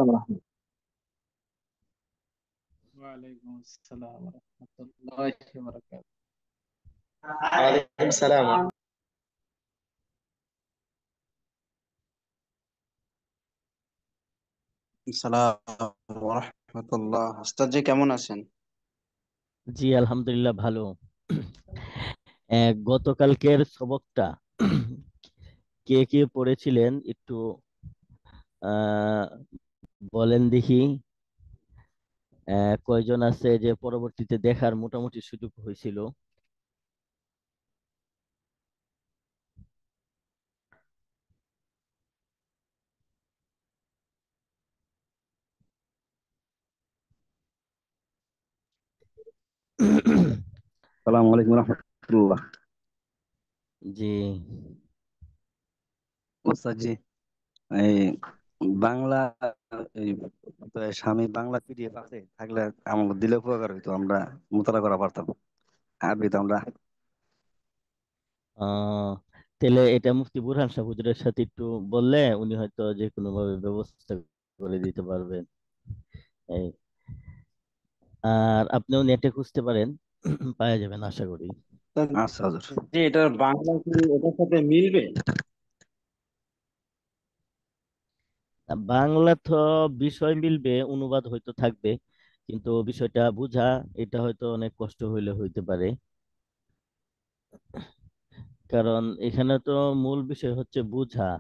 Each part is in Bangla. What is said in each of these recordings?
ورحمة ওয়ালাইকুম আসসালাম রহমতুল্লাহি ওয়া বারাকাতুহু। وعليكم السلام. সালাম রহমতুল্লাহ। ওস্তাদ জি কেমন আছেন? জি আলহামদুলিল্লাহ ভালো। গতকালকের সবকটা কে কে পড়েছিলেন একটু আহ বলেন দেখি। কয়জন আছে যে পরবর্তীতে দেখার মোটামুটি সুযোগ হয়েছিল? আসসালামু আলাইকুম রহমতুল্লাহ। জি ওস্তাদ জি, এই বাংলা, এই স্বামী বাংলা পিডিএফ আছে থাকলে আমাকে দিলে উপকার হইতো, আমরা মোতালা করা পারতাম। আরবি তো আমরা আহ তাহলে এটা মুফতি বুরহান শাহ হুজুরের সাথে একটু বললে উনি হয়তো যে কোনো ভাবে ব্যবস্থা করে দিতে পারবেন। এই আর আপনিও নেটে খুঁজতে পারেন, পাওয়া যাবেন আশা করি। আচ্ছা হুজুর। জি, এটার বাংলা কি এটার সাথে মিলবে? বাংলা তো বিষয় মিলবে, অনুবাদ হয়তো থাকবে, কিন্তু বিষয়টা বোঝা এটা হয়তো অনেক কষ্ট হইলে হইতে পারে। কারণ এখানে তো মূল বিষয় হচ্ছে বোঝা।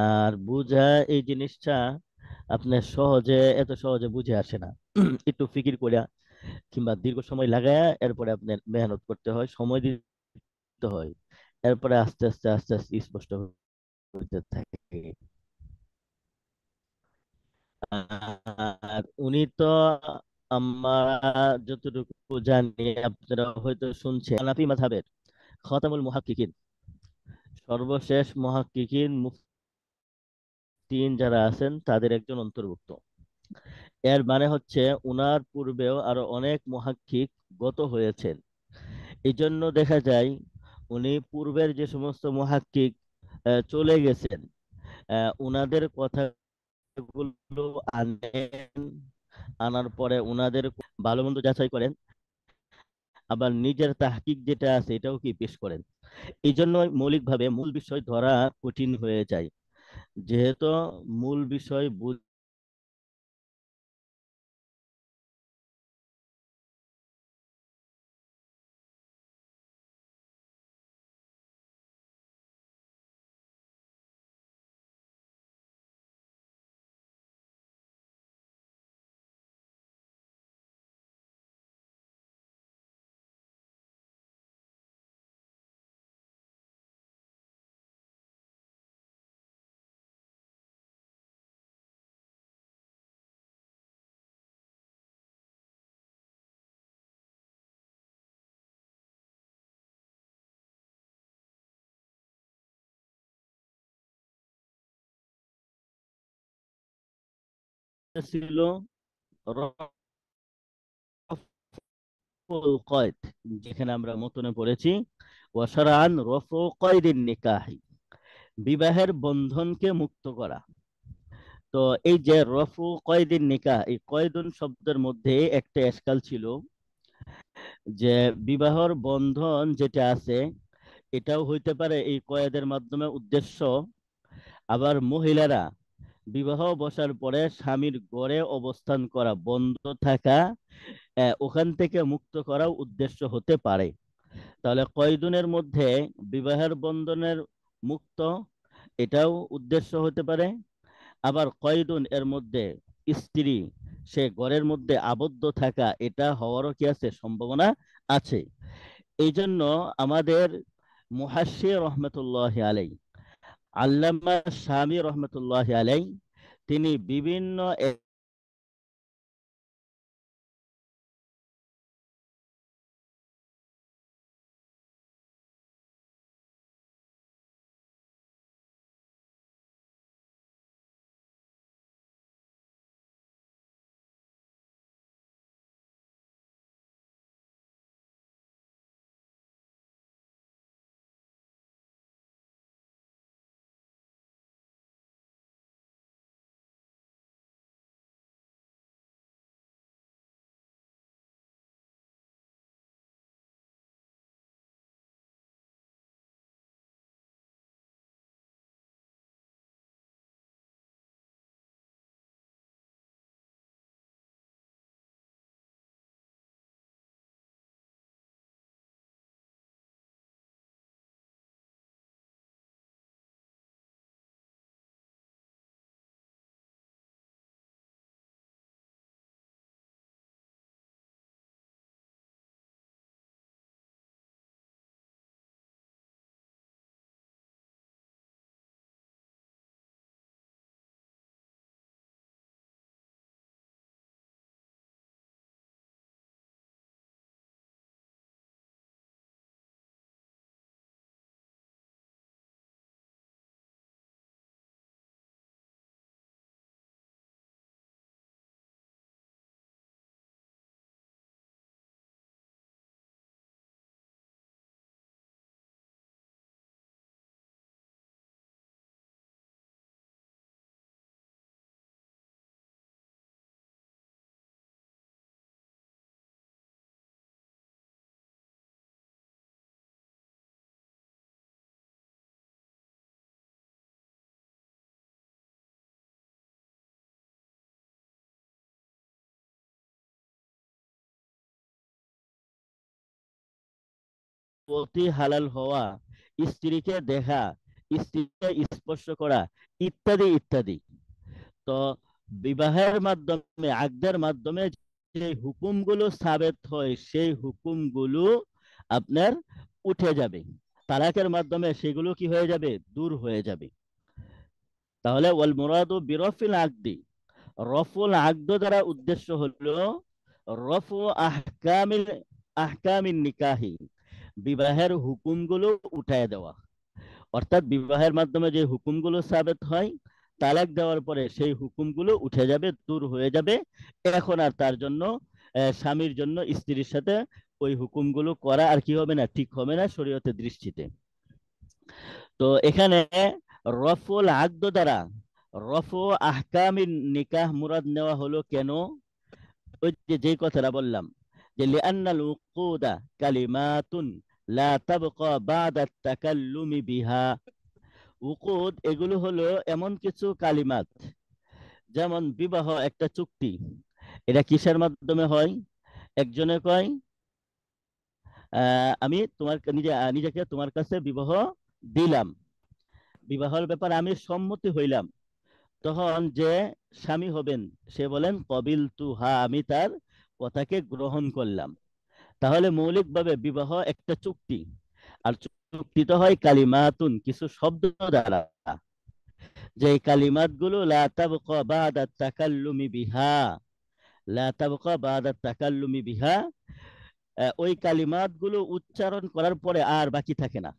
আর বোঝা এই জিনিসটা আপনার সহজে, এত সহজে বুঝে আসে না। একটু ফিকির করে কিংবা দীর্ঘ সময় লাগায় এরপরে আপনার মেহনত করতে হয়, সময় দিতে হয়, এরপরে আস্তে আস্তে আস্তে আস্তে স্পষ্ট হতে থাকে। আর উনি তো, আমরা যতটুকু জানি, আপনারা হয়তো শুনছেন, হানাফি মাযহাবের খতামুল মুহাক্কিকিন, সর্বশেষ মুহাক্কিকিন মুফতিন যারা আছেন তাদের একজন অন্তর্ভুক্ত। এর মানে হচ্ছে উনার পূর্বেও আরো অনেক মুহাক্কিক গত হয়েছেন। এই জন্য দেখা যায় উনি পূর্বের যে সমস্ত মুহাক্কিক চলে গেছেন, উনাদের কথাগুলো আনেন, আনার পরে উনাদের ভালো মন্দ যাচাই করেন, আবার নিজের তাহকিক যেটা আছে এটাও কি পেশ করেন। এই জন্য মৌলিকভাবে মূল বিষয় ধরা কঠিন হয়ে যায়, যেহেতু মূল বিষয় ছিল রফুল কয়দ, যেখানে আমরা মতনে পড়েছি ওয়াশারান রফু কয়দিন নিকাহি, বিবাহের বন্ধনকে মুক্ত করা। তো এই যে রফু কয়দিন নিকাহ, এই কয়দিন শব্দের মধ্যে একটা এশকাল ছিল, যে বিবাহর বন্ধন যেটা আছে এটাও হইতে পারে এই কয়েদের মাধ্যমে উদ্দেশ্য, আবার মহিলারা বিবাহ বসার পরে স্বামীর ঘরে অবস্থান করা, বন্ধ থাকা, ওখান থেকে মুক্ত করাও উদ্দেশ্য হতে পারে। তাহলে কয়দিনের মধ্যে বিবাহের বন্ধনের মুক্ত, এটাও উদ্দেশ্য হতে পারে। আবার কয়দিন এর মধ্যে স্ত্রী সে ঘরের মধ্যে আবদ্ধ থাকা, এটা হওয়ারও কি আছে, সম্ভাবনা আছে। এই জন্য আমাদের মুহাশশির রহমতুল্লাহ আলাই, আল্লামা শামী রহমতুল্লাহ আলাই, তিনি বিভিন্ন অতি হালাল হওয়া, স্ত্রীকে দেখা, স্ত্রীকে স্পর্শ করা, ইত্যাদি ইত্যাদি। তো বিবাহের মাধ্যমে, আকদের মাধ্যমে যে হুকুমগুলো সাবেত হয়, সেই হুকুমগুলো আপনার উঠে যাবে। তালাকের মাধ্যমে সেগুলো কি হয়ে যাবে? দূর হয়ে যাবে। তাহলে ওয়াল মুরাদু বিরফিল আকদি, রফুল আকদ দ্বারা উদ্দেশ্য হলো রফু আহকামিন নিকাহি, বিবাহের হুকুমগুলো উঠায় দেওয়া। অর্থাৎ বিবাহের মাধ্যমে যে হুকুমগুলো সাবেত হয়, তালাক দেওয়ার পরে সেই হুকুমগুলো উঠে যাবে, দূর হয়ে যাবে। এখন আর তার জন্য, স্বামীর জন্য স্ত্রীর সাথে ওই হুকুমগুলো করা আর কি হবে না, ঠিক হবে না শরীয়তের দৃষ্টিতে। তো এখানে রফুল আকদ দ্বারা রফু আহকামিন নিকাহ মুরাদ নেওয়া হলো কেন? ওই যে কথাটা বললাম, যে লিআন্নাল উকুদা কালিমাতুন লা তাবকা বাদা তাকাল্লুমি বিহা। উকুদ এগুলো হলো এমন কিছু কালিমাত, যেমন বিবাহ একটা চুক্তি। এটা কিসের মাধ্যমে হয়? একজনে কয় আমি তোমার নিজেকে তোমার কাছে বিবাহ দিলাম, বিবাহের ব্যাপারে আমি সম্মতি হইলাম। তখন যে স্বামী হবেন সে বলেন কবিল তু হা, আমি তার কথাকে গ্রহণ করলাম। তাহলে মৌলিকভাবে বিবাহ একটা চুক্তি, আর চুক্তি তো হয় কালিমাতুন, কিছু শব্দ দ্বারা। যে কালিমাত গুলো লা তাবকা বাদা তাকাল্লুমি বিহা, লা তাবকা বাদা তাকাল্লুমি বিহা, ওই কালিমাত গুলো উচ্চারণ করার পরে আর বাকি থাকে না।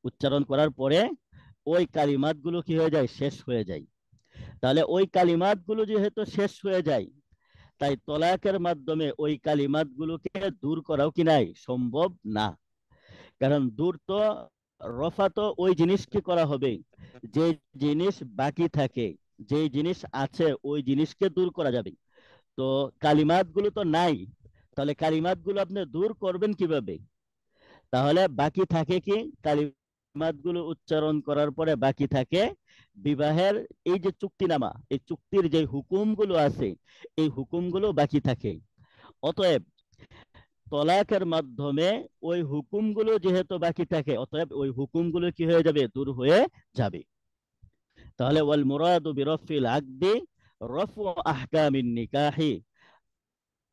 উচ্চারণ করার পরে ওই কালিমাত গুলো কি হয়ে যায়? শেষ হয়ে যায়। তাহলে ওই কালিমাত গুলো যেহেতু শেষ হয়ে যায়, তাই তলাকের মাধ্যমে ওই কালিমাত গুলোকে দূর করাও কি নাই, সম্ভব না। কারণ দূর তো, রফা তো ওই জিনিসকে করা হবে যে জিনিস বাকি থাকে, যে জিনিস আছে ওই জিনিসকে দূর করা যাবে। তো কালিমাত গুলো তো নাই, তাহলে কালিমাত গুলো আপনি দূর করবেন কিভাবে? তাহলে বাকি থাকে কি? কালিমাত গুলো উচ্চারণ করার পরে বাকি থাকে বিবাহের এই যে চুক্তিনামা, এই চুক্তির যে হুকুমগুলো আছে, এই হুকুমগুলো বাকি থাকে। অতএব তলাকের মাধ্যমে ওই হুকুমগুলো যেহেতু বাকি থাকে, অতএব ওই হুকুমগুলো কি হয়ে যাবে? দূর হয়ে যাবে। তাহলে ওয়াল মুরাদু বিরফিল আকদি রফু আহকামিন নিকাহি,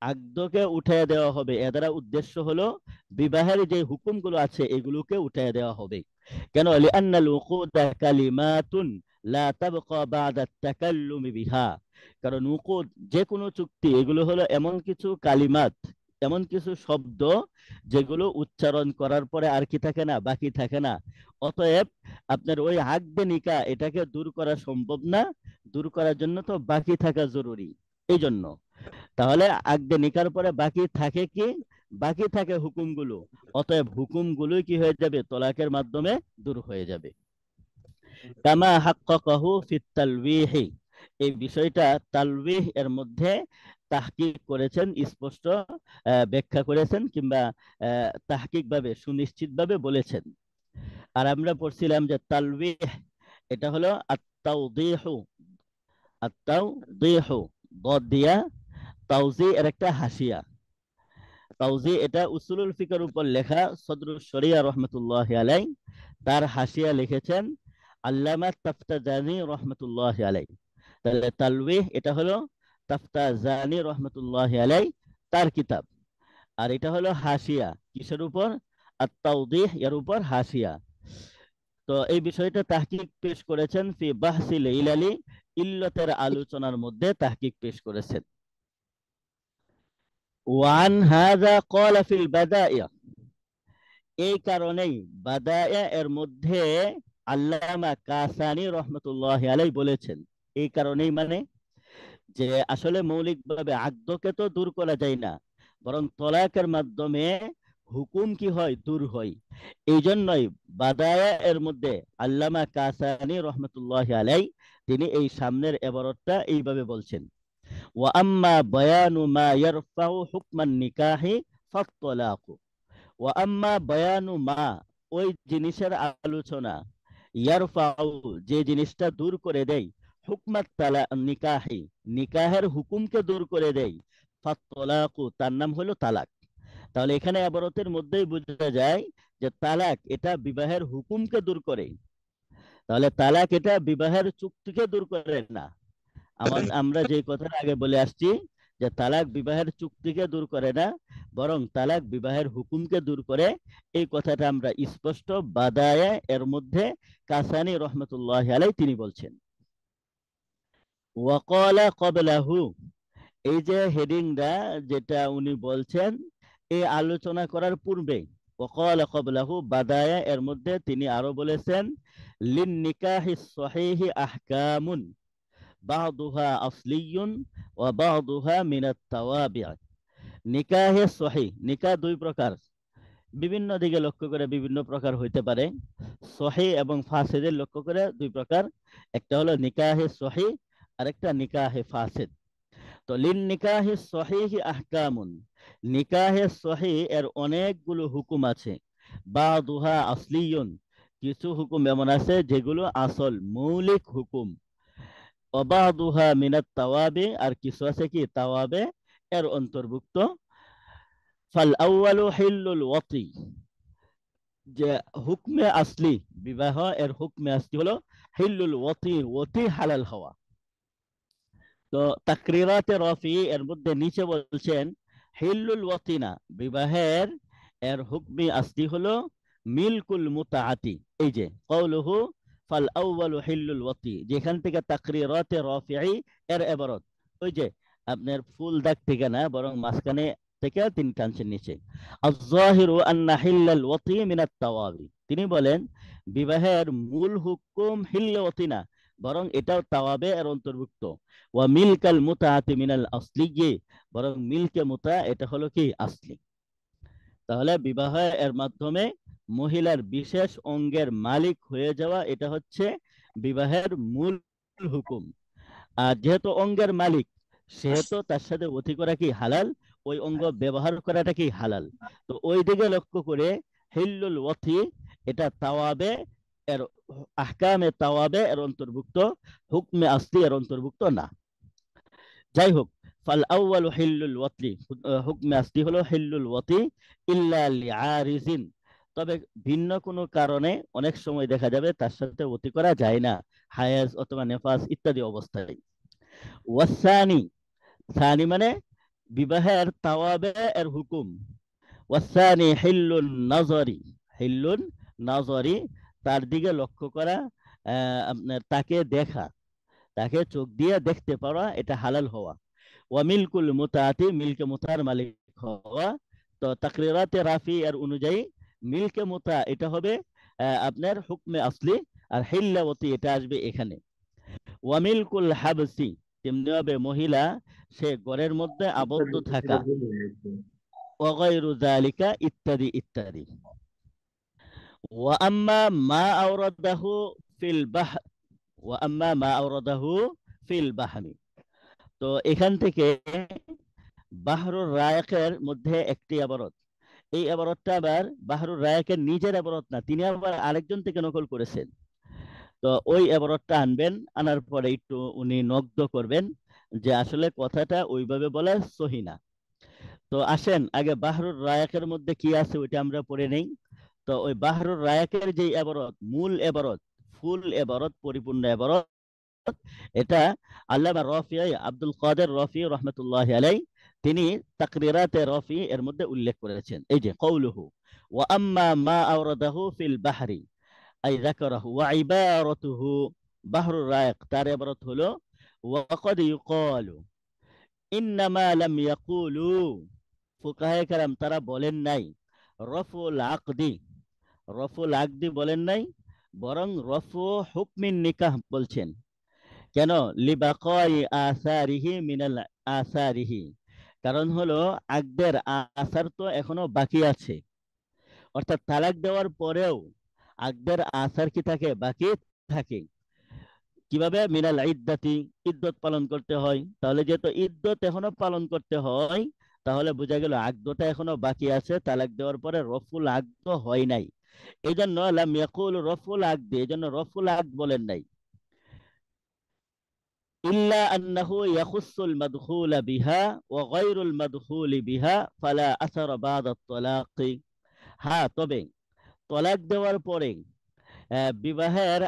আকদকে উঠিয়ে দেওয়া হবে। এ দ্বারা উদ্দেশ্য হলো বিবাহের যে হুকুমগুলো আছে এগুলোকে উঠিয়ে দেওয়া হবে। কেন? লিআন্নাল উকুদা কালিমাতুন লা তাবকা বাদা তাকাল্লুমি বিহা। কারণ উকুদ, যে কোনো চুক্তি, এগুলো হলো এমন কিছু কালিমাত, এমন কিছু শব্দ যেগুলো উচ্চারণ করার পরে আর কি থাকে না, বাকি থাকে না। অতএব আপনার ওই আকদে নিকাহ এটাকে দূর করা সম্ভব না। দূর করার জন্য তো বাকি থাকা জরুরি। এই জন্য তাহলে আকদে নিকার পরে বাকি থাকে কি? বাকি থাকে হুকুমগুলো। অতএব হুকুমগুলোই কি হয়ে যাবে? তলাকের মাধ্যমে দূর হয়ে যাবে। কামা হাক্কাকাহু ফিত তালওয়ীহি, এই বিষয়টা তালওয়ীহ এর মধ্যে তাহকিক করেছেন, স্পষ্ট ব্যাখ্যা করেছেন, কিংবা তাহকিক ভাবে, সুনিশ্চিত ভাবে বলেছেন। আর আমরা পড়ছিলাম যে তালওয়ীহ এটা হলো আত-তাওদীহু, আত-তাওদীহু বদ দিয়া, তাওজি এর একটা হাসিয়া। তাওজি এটা উসুলুল ফিকর উপর লেখা সদরুল শরিয়া রহমতুল্লাহ আলাই, তার হাসিয়া লিখেছেন আল্লামা তাফতাজানি রহমতুল্লাহ আলাই। তাহলে তালওয়ীহ এটা হলো তাফতাজানি রহমতুল্লাহ আলাই তার কিতাব। আর এটা হলো হাসিয়া কিসের উপর? আত-তাওদীহ এর উপর হাসিয়া। তো এই বিষয়টা তাহকিক পেশ করেছেন ফি বাহসিল ইলালি, ইল্লতের আলোচনার মধ্যে তাহকিক পেশ করেছেন। ওয়ান হাযা ক্বালা ফিল বাদাইয়া, এই কারণেই বাদায়া এর মধ্যে আল্লামা কাসানি রহমতুল্লাহ আলাইহি বলেছেন, এই কারণেই মানে যে আসলে মৌলিকভাবে আকদকে তো দূর করা যায় না, বরং তলাকের মাধ্যমে হুকুম কি হয়? দূর হয়। এই জন্যই বাদায়া এর মধ্যে আল্লামা কাসানি রহমতুল্লাহ আলাইহি তিনি এই সামনের এবারতটা এইভাবে বলছেন, ওয়া আম্মা বায়ানু মা ইয়ারফাউ হুকমান নিকাহি ফাত-তালাকু, ওয়া আম্মা বায়ানু মা, ওই জিনিসের আলোচনা, ইয়ারফাউ, যে জিনিসটা দূর করে দেয়, হুকমাত নিকাহি, নিকাহের হুকুমকে দূর করে দেয়, ফাত-তালাকু, তার নাম হলো তালাক। তাহলে এখানে আবারতের মধ্যেই বোঝা যায় যে তালাক এটা বিবাহের হুকুমকে দূর করে। তাহলে তালাক এটা বিবাহের চুক্তিকে দূর করে না। আমরা যে কথাটা আগে বলে আসছি যে তালাক বিবাহের চুক্তিকে দূর করে না, বরং তালাক বিবাহের হুকুমকে দূর করে। এই কথাটা আমরা স্পষ্ট বাদায়ে এর মধ্যে কাসানি রহমতুল্লাহ আলাই তিনি বলছেন। ওয়াকালা ক্বাবলাহু, এই যে হেডিংটা যেটা উনি বলছেন এই আলোচনা করার পূর্বে, ওয়াকালা ক্বাবলাহু বাদায়ে এর মধ্যে তিনি আরো বলেছেন লিন নিকাহিস সহিহি আহকামুন বা'দুহা আসলিয়ুন ওয়া বা'দুহা মিনাত তাওয়াবি'। নিকাহে সহিহ, নিকাহ দুই প্রকার, বিভিন্ন দিকে লক্ষ্য করে বিভিন্ন প্রকার হইতে পারে। সহিহ এবং ফাসিদের লক্ষ্য করে দুই প্রকার, একটা হলো নিকাহে সহিহ আর একটা নিকাহে ফাসিদ। তো লিন নিকাহে সহিহ আহকামুন, নিকাহে সহিহ এর অনেকগুলো হুকুম আছে। বা'দুহা আসলিয়ুন, কিছু হুকুম এমন আছে যেগুলো আসল মৌলিক হুকুম। ওয়াবাদুহা মিনাত তাওয়াবি, আর কিছু আছে কি তাওয়াবে এর অন্তর্ভুক্ত। ফাল আউয়ালু হিল্লুল ওয়াতি, যে হুকমে আসলি বিবাহ এর হুকমে আসলি হলো হিল্লুল ওয়াতি, ওয়াতি হালাল হওয়া। তো তাকরিরাতে রফি এর মধ্যে নিচে বলছেন হিল্লুল ওয়াতি না, বিবাহের এর হুকমে আসলি হলো মিলকুল মুতাআতি। এই যে কওলুহু ফাল আউয়ালু হিল্লুল ওয়াতি, যেখান থেকে তাকরিরাতে রফিঈ এর ইবারত, ওই যে আপনার ফুল দাগ থেকে না, বরং মাঝখানে থেকে তিনি টানছেন নিচে। আয-যাহিরু আন্না হিল্লাল ওয়াতি মিনাত তাওয়াবি, তিনি বলেন বিবাহের মূল হুকুম হিল্লে ওয়াতি না, বরং এটাও তাওয়াবে এর অন্তর্ভুক্ত। ওয়া মিলকাল মুতাআতি মিনাল আসলি, বরং মিলকে মুতা এটা হলো কি আসলি। তাহলে বিবাহ এর মাধ্যমে মহিলার বিশেষ অঙ্গের মালিক হয়ে যাওয়া, এটা হচ্ছে বিবাহের মূল হুকুম। আর যেহেতু অঙ্গের মালিক, সেহেতু তার সাথে অতি করা কি হালাল, ওই অঙ্গ ব্যবহার করাটা কি হালাল। তো ওই দিকে লক্ষ্য করে হিল্লুল ওয়াতি এটা তাওয়াবে এর আহকামে তাওয়াবে এর অন্তর্ভুক্ত, হুকমে আসলি এর অন্তর্ভুক্ত না। যাই হোক, ফাল আউয়ালু হিল্লুল ওয়াতি, হুকমে আসলি হলো হিল্লুল ওয়াতি ইল্লা লিআরিজিন, তবে ভিন্ন কোনো কারণে অনেক সময় দেখা যাবে তার সাথে ওতি করা যায় না, হায়েজ অথবা নেফাস ইত্যাদি অবস্থায়। ওয়াসানি, সানি মানে বিবাহের তাওয়াবে এর হুকুম। ওয়াসানি হিল্লুন নাজরি, হিল্লুন নাজরি তার দিকে লক্ষ্য করা, আপনার তাকে দেখা, তাকে চোখ দিয়ে দেখতে পাওয়া, এটা হালাল হওয়া। ওয়া মিলকুল মুতাআতি, মিলকে মুতার মালিক হওয়া। তো তাকরিরাতে রাফি এর অনুযায়ী মিলকে মুতা এটা হবে আপনার হুকমে আসলি, আর হিল্লাওয়াতি এটা আসবে এখানে। ওয়া মিলকুল হাবসি, তেমনি হবে মহিলা সে ঘরের মধ্যে আবদ্ধ থাকা, ওয়া গায়রু যালিকা ইত্যাদি ইত্যাদি। ওয়া আম্মা মা আওরাদাহু ফিল বাহর, ওয়া আম্মা মা আওরাদাহু ফিল বাহরি, তো এখান থেকে বাহরুর রায়কের মধ্যে একটি ইবারত, এই ইবারতটা আবার বাহরুর রায়কের নিজের ইবারত না, তিনি আবার আরেকজন থেকে নকল করেছেন। তো ওই ইবারতটা আনবেন, আনার পরে একটু উনি নগ্ন করবেন যে আসলে কথাটা ওইভাবে বলা সহি না। তো আসেন আগে বাহরুর রায়কের মধ্যে কি আছে ওইটা আমরা পড়ে নেই। তো ওই বাহরুর রায়কের যে ইবারত, মূল ইবারত, ফুল ইবারত, পরিপূর্ণ ইবারত, এটা আল্লামা রফি আব্দুল কাদের রফি রহমতুল্লাহ আলাই তিনি তাকরিরাতে রফি এর মধ্যে উল্লেখ করেছেন। এই যে কওলুহু ওয়া আম্মা মা আওরাদাহু ফিল বাহরি আই যাকারাহু ওয়া ইবারাতুহু, বাহরুর রায়ক তার ইবারত হলো ওয়া ক্বাদ ইউকালু ইন্নামা লাম ইয়াকুলু, ফুকাহায়ে কেরাম তারা বলেন নাই রফুল আকদি, রফুল আকদি বলেন নাই, বরং রফু হুকমিন নিকাহ বলছেন। কেন? লিবাকাই আসারিহি মিনাল আসারিহি, কারণ হলো আকদের আসার তো এখনো বাকি আছে, অর্থাৎ তালাক দেওয়ার পরেও আকদের আসার কি থাকে, বাকি থাকে। কিভাবে? মিনাল ইদ্দাতি, ইদ্দত পালন করতে হয়। তাহলে যেহেতু ইদ্দত এখনো পালন করতে হয়, তাহলে বোঝা গেল আকদটা এখনো বাকি আছে, তালাক দেওয়ার পরে রফুল আকদ হয় নাই। এই জন্য লাম ইয়াকুল রফুল আকদ, এই জন্য রফুল আকদ বলেন নাই। ইল্লা আন্নাহু ইয়াখুসসুল মাদখুলা বিহা ওয়া গায়রুল মাদখুলি বিহা ফালা আসারা বা'দা আত-তালাকি। হ্যাঁ, তবে তলাক দেওয়ার পরে বিবাহের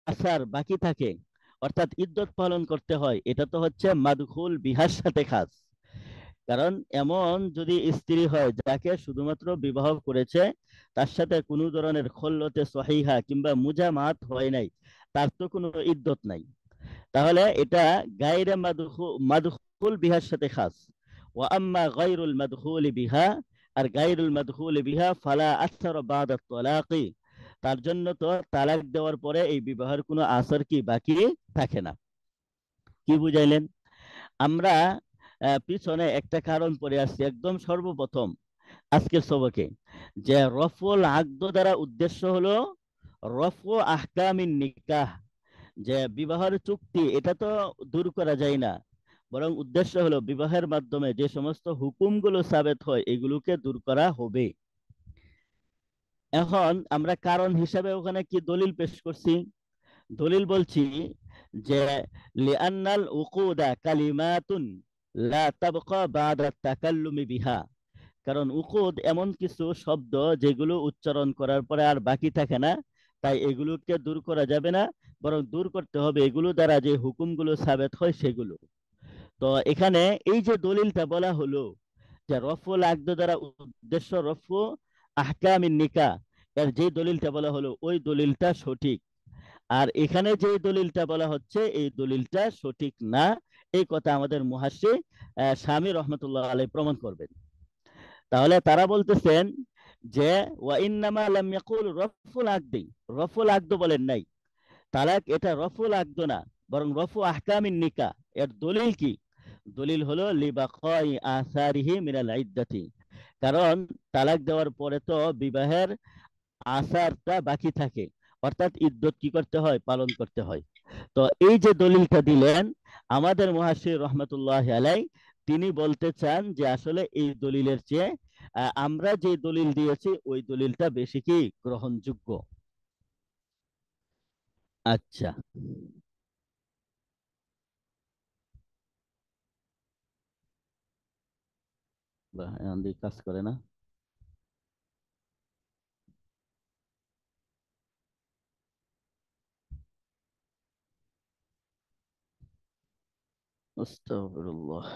আসার বাকি থাকে, অর্থাৎ ইদ্যত পালন করতে হয়, এটা তো হচ্ছে মাদখুল বিহার সাথে খাস। কারণ এমন যদি স্ত্রী হয় যাকে শুধুমাত্র বিবাহ করেছে, তার সাথে কোনো ধরনের খল্লতে সহিহা কিংবা মুজামাত হয় নাই, তার তো কোনো ইদ্যত নাই। তাহলে এটা গায়রে মাদখুল বিহার সাথে খাস। ওয়া আম্মা গায়রুল মাদখুলি বিহা, আর গায়রুল মাদখুলি বিহা ফালা আসার বা'দা তালাকি, তার জন্য তো তালাক দেওয়ার পরে এই বিবাহের কোনো আসর কি বাকি থাকে না। কি বুঝাইলেন? আমরা পিছনে একটা কারণ পড়ে আসছি একদম সর্বপ্রথম আজকের সবকে, যে রফুল আকদ দ্বারা উদ্দেশ্য হলো রফু আহকামিন নিকাহ, যে বিবাহের চুক্তি এটা তো দূর করা যায় না, বরং উদ্দেশ্য হলো বিবাহের মাধ্যমে যে সমস্ত হুকুমগুলো সাবেত হয় এগুলোকে দূর করা হবে। এখন আমরা কারণ হিসাবে ওখানে কি দলিল পেশ করছি? দলিল বলছি যে লিআন্নাল উকুদা কালিমাতুন লা তাবকা বাদা তাকাল্লুমি বিহা, কারণ উকুদ এমন কিছু শব্দ যেগুলো উচ্চারণ করার পরে আর বাকি থাকে না, তাই এগুলোকে দূর করা যাবে না, বরং দূর করতে হবে এগুলো দ্বারা যে হুকুমগুলো সাবেত হয় সেগুলো। তো এখানে এই যে দলিলটা বলা হলো যে রফুল আকদ দ্বারা উদ্দেশ্য রফু আহকামিন নিকাহ, এর যে দলিলটা বলা হলো ওই দলিলটা সঠিক। আর এখানে যে দলিলটা বলা হচ্ছে এই দলিলটা সঠিক না, এই কথা আমাদের মুহাশশির শামী রহমতুল্লাহ আলাইহি প্রমাণ করবেন। তাহলে তারা বলতেছেন যে ওয়া ইন্নামা লাম ইয়াকুল রফুল আকদি, রফুল আকদ বলেন নাই, তালাক এটা রফুল আকদ না, বরং রফু আহকামিন নিকাহ। এর দলিল কি? দলিল হলো লিবাকাই আসারিহি মিনাল ইদ্দাতি, কারণ তালাক দেওয়ার পরে তো বিবাহের আসারটা বাকি থাকে, অর্থাৎ ইদ্যত কি করতে হয়? পালন করতে হয়। তো এই যে দলিলটা দিলেন আমাদের মুহাশশির রহমতুল্লাহ আলাই, তিনি বলতে চান যে আসলে এই দলিলের চেয়ে আমরা যে দলিল দিয়েছি ওই দলিলটা বেশি কি গ্রহণযোগ্য। আচ্ছা, কাজ করে না। আস্তাগফিরুল্লাহ।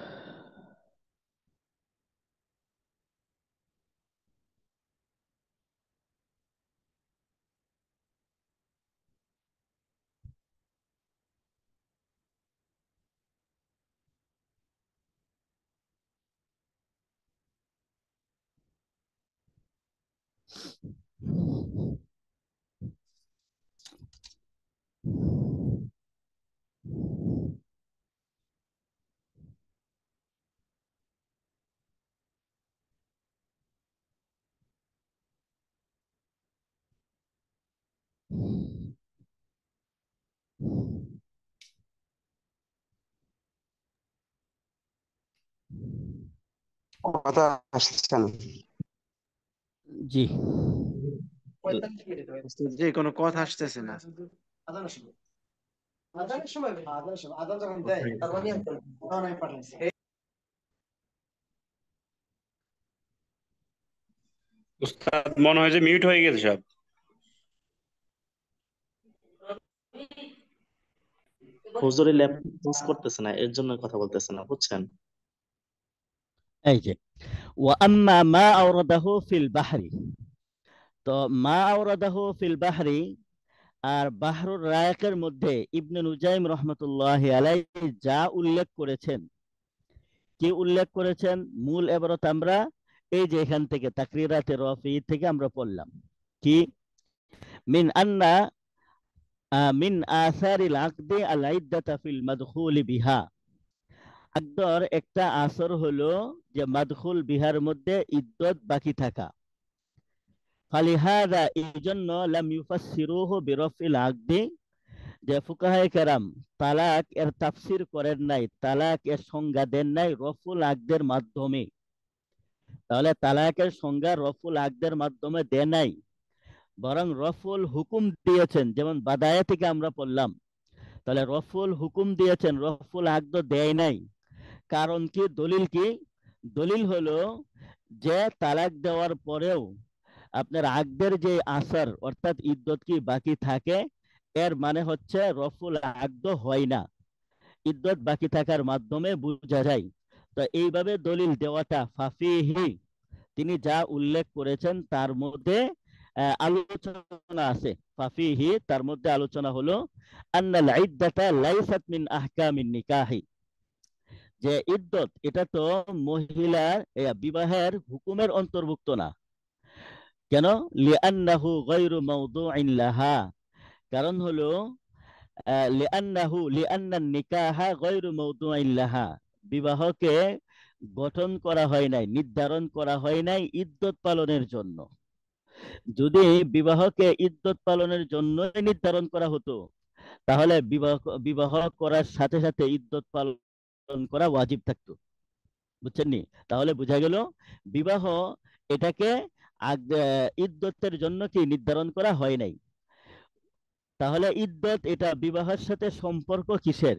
কথা আসছে না। জি, যে কোনো কথা আসতেছে না। উস্তাদ মনে হয় যে মিউট হয়ে গেছে সব। হুজুরের ল্যাপটপ কাজ করতেছে না, এর জন্য কথা বলতেছে না, বুঝছেন? এই যে ওয়া আম্মা মা আওরাদাহু ফিল বাহরি, তো মা আওরাদাহু ফিল বাহরি আর বাহরুর রায়কের মধ্যে ইবনে নুজাইম রহমতুল্লাহ আলাইহি যা উল্লেখ করেছেন, কি উল্লেখ করেছেন? মূল এবারত আমরা এই যে এখান থেকে তাকরিরাতে রফি থেকে আমরা পড়লাম কি মিন আন্না মিন আসারিল আকদি আল ইদ্দাতা ফিল মাদখুলি বিহা, আকদর একটা আসর হলো যে মাদখুল বিহার মধ্যে ইদ্যত বাকি থাকা। ফালিহাদা, এই জন্য লাম ইউফাসসিরুহু বিরফিল আকদি, যে ফুকাহায়ে কেরাম তালাক এর তাফসির করেন নাই, তালাক এর সংজ্ঞা দেন নাই রফুল আকদের মাধ্যমে। তাহলে তালাকের সংজ্ঞা রফুল আকদের মাধ্যমে দেয় নাই, বরং রফুল হুকুম দিয়েছেন, যেমন বাদায়া থেকে আমরা পড়লাম তাহলে রফুল হুকুম দিয়েছেন, রফুল আকদ দেয় নাই। কারণ কি? দলিল কি? দলিল হলো যে তালাক দেওয়ার পরেও আপনার আকদের যে আসার অর্থাৎ ইদ্যত কি বাকি থাকে, এর মানে হচ্ছে রফুল আকদ হয় না, ইদ্যত বাকি থাকার মাধ্যমে বোঝা যায়। তো এইভাবে দলিল দেওয়াটা ফাফিহি, তিনি যা উল্লেখ করেছেন তার মধ্যে আলোচনা আছে। ফাফিহি তার মধ্যে আলোচনা হলো আন্নাল ইদ্দাতা লাইসাত মিন আহকামিন নিকাহি, যে ইদ্যত এটা তো মহিলার বিবাহের হুকুমের অন্তর্ভুক্ত না। কেন? লিআন্নাহু গায়রু মাওদুইন লাহা, কারণ হলো লিআন্নান নিকাহা গায়রু মাওদুইন লাহা, বিবাহকে গঠন করা হয় নাই, নির্ধারণ করা হয় নাই ইদ্যত পালনের জন্য। যদি বিবাহকে ইদ্যত পালনের জন্য নির্ধারণ করা হতো, তাহলে বিবাহ করার সাথে সাথে ইদ্যত পালন করা ওয়াজিব থাকতো। বুঝছেন নি? তাহলে বোঝা গেল বিবাহ এটাকে ইদ্যতের জন্য কি নির্ধারণ করা হয় নাই। তাহলে ইদ্যত এটা বিবাহের সাথে সম্পর্ক কিসের?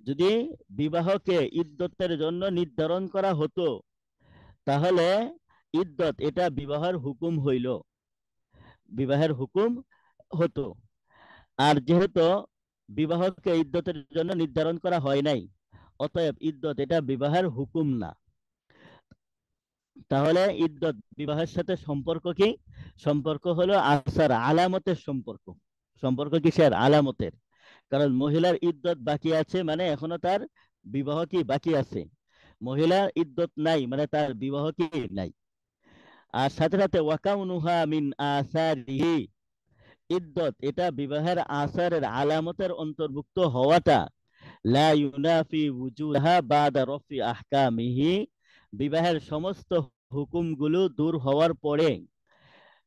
যদি বিবাহকে ইদ্যতের জন্য নির্ধারণ করা হতো, তাহলে ইদ্যত এটা বিবাহের হুকুম হইল, বিবাহের হুকুম হতো। আর যেহেতু বিবাহকে ইদ্যতের জন্য নির্ধারণ করা হয় নাই, অতএব ইদ্যত এটা বিবাহের হুকুম না। তাহলে ইদ্যত বিবাহের সাথে সম্পর্ক কি? সম্পর্ক হলো আসার আলামতের সম্পর্ক। সম্পর্ক কিসের? আলামতের। কারণ মহিলার ইদ্যত বাকি আছে মানে এখনো তার বিবাহ কি বাকি আছে, মহিলার ইদ্যত নাই মানে তার বিবাহ কি নাই। আর সাথে সাথে ওয়াকাউনুহা মিন আসারিহি, ইদ্যত এটা বিবাহের আসারের আলামতের অন্তর্ভুক্ত হওয়াটা লা ইউনাফি ওয়ুজুদাহা বাদা রফি আহকামিহি, বিবাহের সমস্ত হুকুমগুলো দূর হওয়ার পরে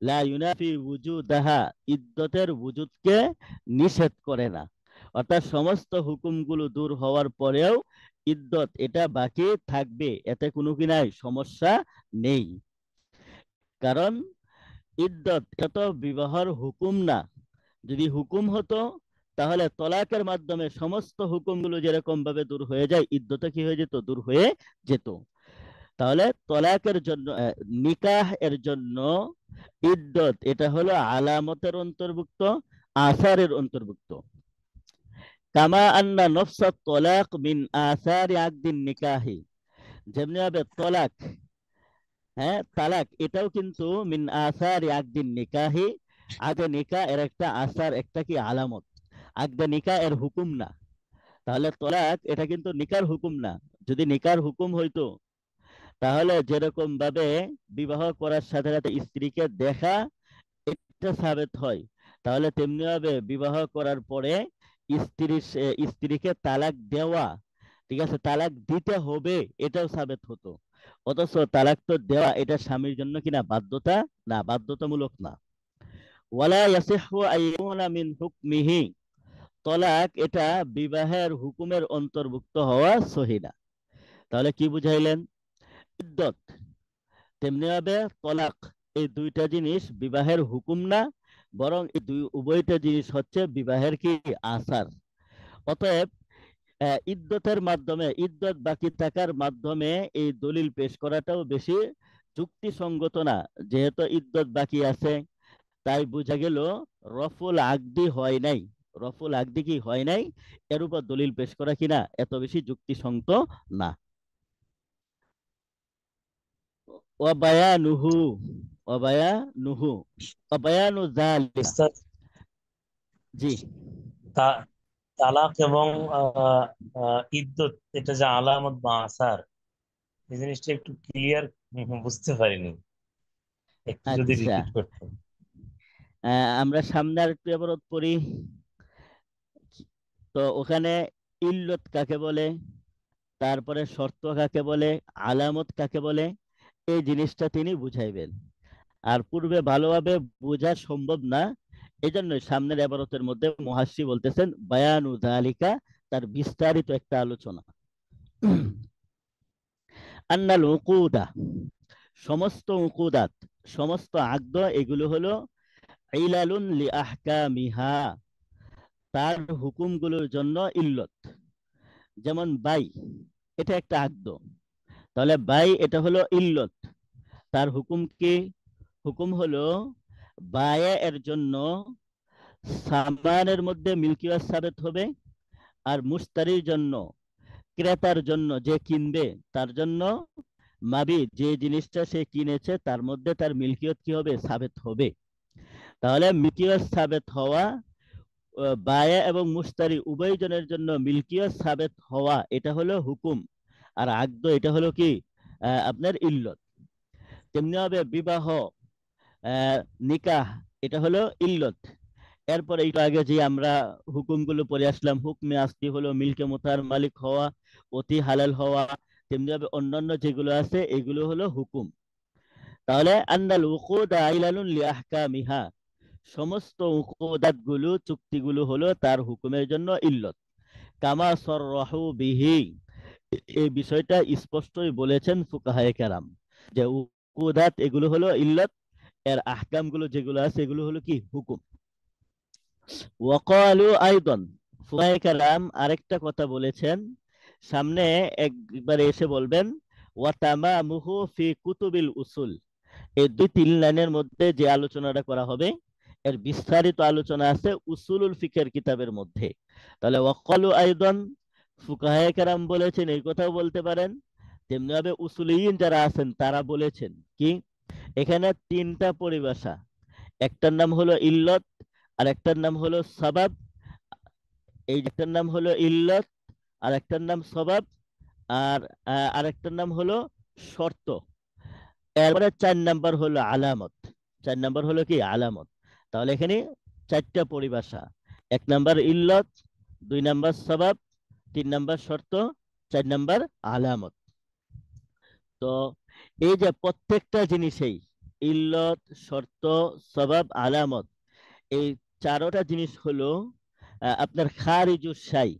লা ইউনাফি ওয়ুজুদাহা, ইদ্যতের ওজুদকে নিষেধ করে না। অর্থাৎ সমস্ত হুকুমগুলো দূর হওয়ার পরেও ইদ্যত এটা বাকি থাকবে, এতে কোনো কি নাই, সমস্যা নেই। কারণ ইদ্যত এত বিবাহের হুকুম না। যদি হুকুম হতো তাহলে তলাকের মাধ্যমে সমস্ত হুকুমগুলো যেরকম ভাবে দূর হয়ে যায়, ইদ্যত কি হয়ে যেত? দূর হয়ে যেত। তাহলে তলাকের জন্য নিকাহ এর জন্য ইদ্যত এটা হলো আলামতের অন্তর্ভুক্ত, আসারের অন্তর্ভুক্ত। কামা আন্না নফসাত তলাক মিন আসারি আকদিন নিকাহি, যেমনি ভাবে তলাক, তালাক এটাও কিন্তু মিন আসারি আকদিন নিকাহি, আগে নিকাহ এর একটা আসার, একটা কি আলামত। আগদে নিকাহ এর হুকুম না। তাহলে তলাক এটা কিন্তু নিকার হুকুম না। যদি নিকার হুকুম হইতো তাহলে যেরকম ভাবে বিবাহ করার সাথে সাথে স্ত্রীকে দেখা এটা সাবেত হয়, তাহলে তেমনি ভাবে বিবাহ করার পরে স্ত্রীকে তালাক দেওয়া, ঠিক আছে, তালাক দিতে হবে এটাও সাবেত হতো। অথচ তালাক তো দেওয়া এটা স্বামীর জন্য কিনা বাধ্যতা না, বাধ্যতামূলক না। ওয়ালা ইয়াসিহু আইয়াকুনা মিন হুকমিহি, তলাক এটা বিবাহের হুকুমের অন্তর্ভুক্ত হওয়া সহি না। তাহলে কি বুঝাইলেন? ইদ্যত তেমনি ভাবে তলাক, এই দুইটা জিনিস বিবাহের হুকুম না, বরং এই উভয়টা জিনিস হচ্ছে বিবাহের কি আসার। অতএব ইদ্যতের মাধ্যমে, ইদ্যত বাকি থাকার মাধ্যমে এই দলিল পেশ করাটাও বেশি যুক্তিসঙ্গত না। যেহেতু ইদ্যত বাকি আছে, তাই বোঝা গেল রফুল আকদি হয় নাই, রফুল আকদি কি হয় নাই, এর উপর দলিল পেশ করা কিনা এত বেশি যুক্তিসঙ্গত না। ওয়াবায়ানুহু, ওয়াবায়ানুহু, ওয়াবায়ানু যালিকা। উস্তাদ, জি, তালাক এবং ইদ্যত এটা যে আলামত বা আসার, এই জিনিসটা একটু ক্লিয়ার বুঝতে পারিনি, একটু যদি আচ্ছা, রিপিট করতেন। আমরা সামনে আর একটু এবারত পড়ি। তো ওখানে ইল্লত কাকে বলে, তারপরে শর্ত কাকে বলে, আলামত কাকে বলে, এই জিনিসটা তিনি বুঝাইবেন। আর পূর্বে ভালোভাবে বোঝা সম্ভব না, এই জন্য সামনের এবারতের মধ্যে মুহাশশি বলতেছেন বায়ানু যালিকা, তার বিস্তারিত একটা আলোচনা। আন্নাল উকুদা, সমস্ত উকুদাত, সমস্ত আকদ, এগুলো হলো ইলালুন লি আহকামিহা, তার হুকুমগুলোর জন্য ইল্লত। যেমন বাই, এটা একটা আদ্য, তাহলে বাই এটা হলো ইল্লত। তার হুকুম কি? হুকুম হলো বায়া এর জন্য সামানের মধ্যে মিল্কিয়ত সাবেত হবে, আর মুশতারির জন্য, ক্রেতার জন্য, যে কিনবে তার জন্য মাবি, যে জিনিসটা সে কিনেছে তার মধ্যে তার মিল্কিয়ত কি হবে? সাবেত হবে। তাহলে মিল্কিয়ত সাবেত হওয়া, বায়া এবং মুশতারি উভয় জনের জন্য মিল্কিয়ত সাবেত হওয়া, এটা হলো হুকুম। আর আকদ এটা হলো কি? আপনার ইল্লত। তেমনি হবে বিবাহ, আহ, নিকাহ, এটা হলো ইল্লত। এরপরে একটু আগে যে আমরা হুকুমগুলো পড়ে আসলাম, হুকমে আসলি হলো মিল্কে মুতার মালিক হওয়া, অতি হালাল হওয়া। তেমনি ভাবে অন্যান্য যেগুলো আছে এগুলো হলো হুকুম। তাহলে আন্নাল উকুদা ইলানুন লিআহকামিহা, সমস্ত উকুদাত গুলো, চুক্তিগুলো হলো তার হুকুমের জন্য ইল্লত। কামা সররাহু বিহি, এই বিষয়টা স্পষ্টই বলেছেন ফুকাহায়ে কেরাম, যে উকুদাত এগুলো হলো ইল্লত, এর আহকাম গুলো যেগুলো আছে এগুলো হলো কি? হুকুম। ওয়াকালু আইদান, ফুকাহায়ে কেরাম আরেকটা কথা বলেছেন, সামনে একবার এসে বলবেন, ওয়া তামামুহু ফি কুতুবিল উসুল, এই 2-3 লাইনের মধ্যে যে আলোচনাটা করা হবে এর বিস্তারিত আলোচনা আছে উসুলুল ফিকের কিতাবের মধ্যে। তাহলে ওয়াকালু আইদান, ফুকাহায়ে কেরাম বলেছেন, এই কথাও বলতে পারেন। তেমনি ভাবে উসুলিয়িন যারা আছেন তারা বলেছেন কি? এখানে 3টা পরিভাষা, একটার নাম হলো ইল্লত, আর একটার নাম হলো সাবাব, এই একটার নাম হলো ইল্লত, আর একটার নাম সবাব, আর আরেকটার নাম হলো শর্ত। এরপরে 4 নাম্বার হলো আলামত। 4 নাম্বার হলো কি? আলামত। তাহলে এখানে 4টা পরিভাষা, 1 নাম্বার ইল্লত, 2 নাম্বার সবাব, 3 নাম্বার শর্ত, 4 নাম্বার আলামত। তো এই যে প্রত্যেকটা জিনিসেই ইল্লত, শর্ত, সবাব, আলামত, এই 4টা জিনিস হলো আপনার খারিজুস শাই,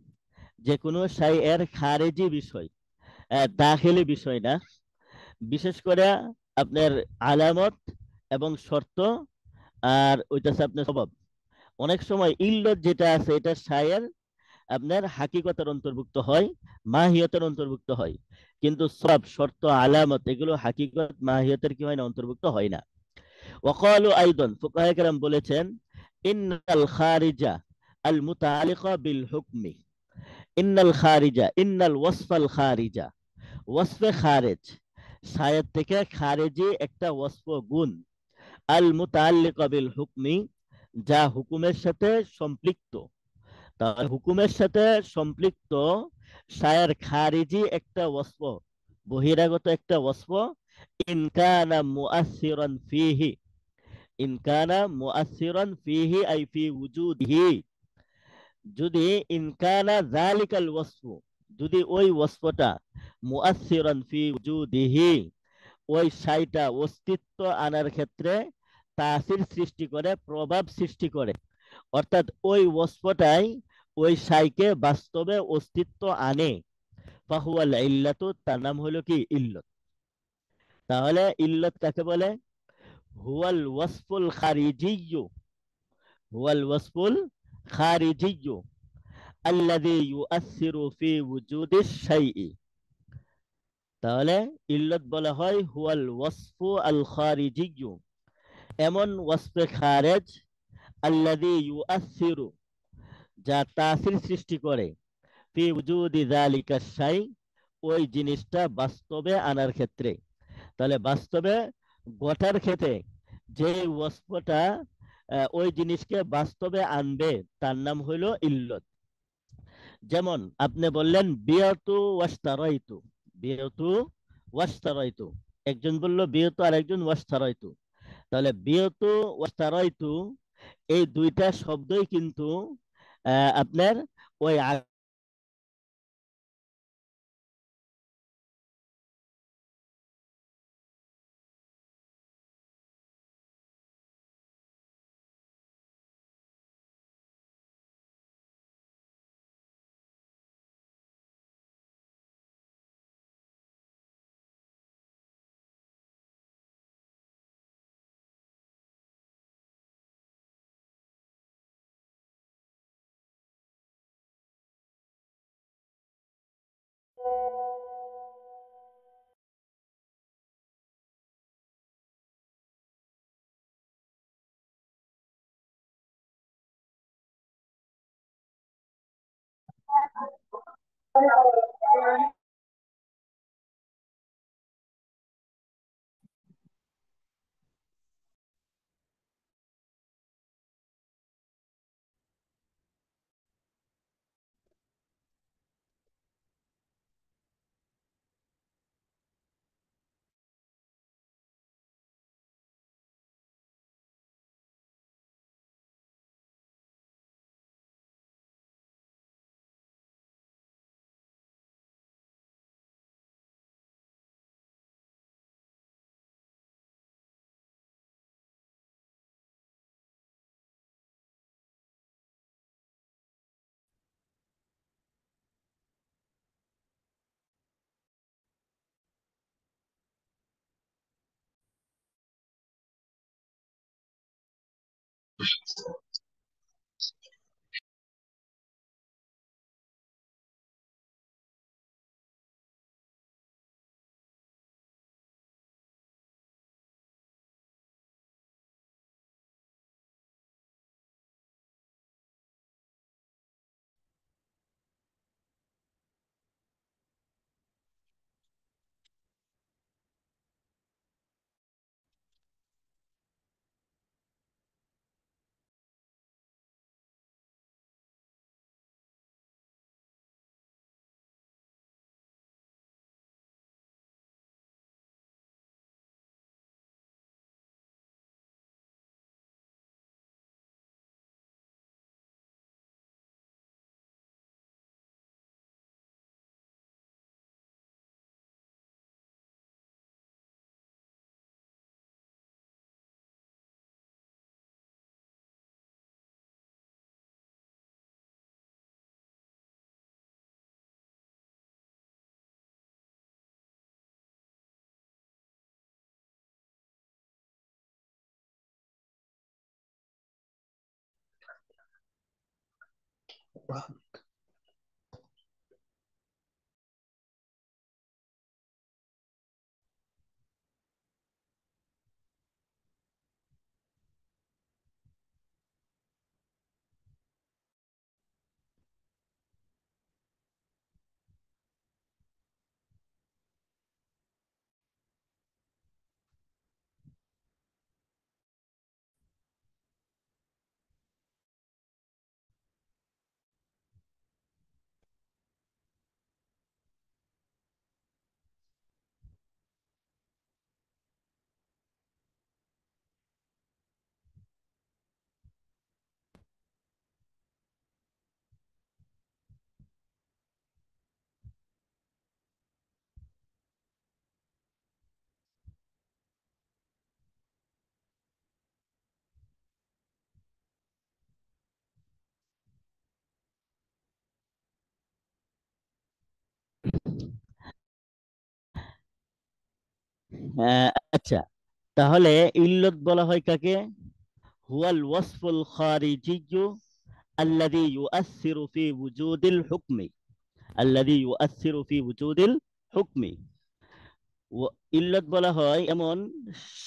যে কোনো শাই এর খারেজি বিষয়, দাখিলি বিষয় না। বিশেষ করে আপনার আলামত এবং শর্ত, আর ওইটা হচ্ছে আপনার সবাব। অনেক সময় ইল্লত যেটা আছে এটা শায়ের আপনার হাকিকতের অন্তর্ভুক্ত হয়, মাহিয়তের অন্তর্ভুক্ত হয়, কিন্তু সব শর্ত আলামত এগুলো হাকিকত মাহিয়তের কি হয় না? অন্তর্ভুক্ত হয় না। ওয়াকালু আইদান, ফুকাহায়ে কেরাম বলেছেন, ইন্নাল খারিজা আল মুতাআলিকা বিল হুকমি, ইন্নাল খারিজা, ইন্নাল ওয়াসফাল খারিজা, ওয়াসফে খারেজ, শায়ের থেকে খারেজি একটা ওয়াসফ গুণ, আল মুতাআল্লিকা বিল হুকমি, যা হুকুমের সাথে সম্পৃক্ত। তাহলে হুকুমের সাথে সম্পৃক্ত শায়ের খারিজি একটা ওয়াসফ, বহিরাগত একটা ওয়াসফ, ইনকানা মুআসসিরান ফিহি, ইনকানা মুআসসিরান ফিহি আই ফি উজুদিহি, যদি ইনকানা যালিকাল ওয়াসফ, যদি ওই ওয়াসফটা মুআসসিরান ফি উজুদিহি, ওই শাইটা অস্তিত্ব আনার ক্ষেত্রে তাসির সৃষ্টি করে, প্রভাব সৃষ্টি করে, অর্থাৎ ওই ওয়াসফটাই ওই শাইকে বাস্তবে অস্তিত্ব আনে, ফাহুয়াল ইল্লাতু, তার নাম হলো কি? ইল্লত। তাহলে ইল্লত কাকে বলে? হুয়াল ওয়াসফুল খারিজিয়্যু, হুয়াল ওয়াসফুল খারিজিয়্যু আল্লাযী ইউআসসিরু ফি ওয়ুজুদিশ শাইই। তাহলে ইল্লত বলা হয় হুয়াল ওয়াসফু আল খারিজিয়্যু, এমন ওয়াসফে খারেজ, আল্লাযী ইউআসসিরু, যা তাসির সৃষ্টি করে, ফি ওয়ুজুদি যালিকা শাই, ওই জিনিসটা বাস্তবে আনার ক্ষেত্রে। তাহলে বাস্তবে ঘটার ক্ষেত্রে যে ওয়াসফটা ওই জিনিসকে বাস্তবে আনবে তার নাম হইল ইল্লত। যেমন আপনি বললেন বিয়াতু ওয়াশতারাইতু, বিয়াতু ওয়াশতারাইতু, একজন বলল বিয়াতু আর একজন ওয়াশতারাইতু। তাহলে বিয়াতু ওয়াশতারাইতু, এই 2টা শব্দই কিন্তু আপনার ওই আচ্ছা, তাহলে ইল্লত বলা হয় কাকে? হুয়াল ওয়াসফুল খারিজিয়্যু আল্লাযী ইউআসসিরু ফি ওয়ুজুদিল হুকমি, আল্লাযী ইউআসসিরু ফি ওয়ুজুদিল হুকমি। ইল্লত বলা হয় এমন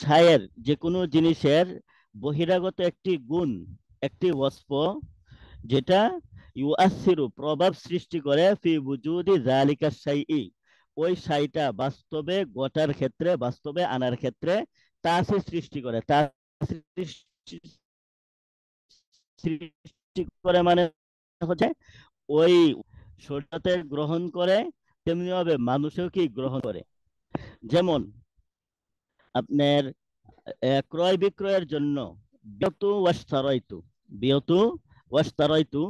শায়ের, যে কোনো জিনিসের বহিরাগত একটি গুণ, একটি ওয়াসফ, যেটা ইউআসসিরু প্রভাব সৃষ্টি করে ফি ওয়ুজুদি যালিকা শাইই, ওই শাইটা বাস্তবে ঘটার ক্ষেত্রে, বাস্তবে আনার ক্ষেত্রে তাসির সৃষ্টি করে। তাসির সৃষ্টি করে মানে হচ্ছে ওই শরীয়তে গ্রহণ করে, তেমনি ভাবে মানুষও কি গ্রহণ করে। যেমন আপনার ক্রয় বিক্রয়ের জন্য বিয়তু ওয়াশতারাইতু, বিয়তু ওয়াশতারাইতু,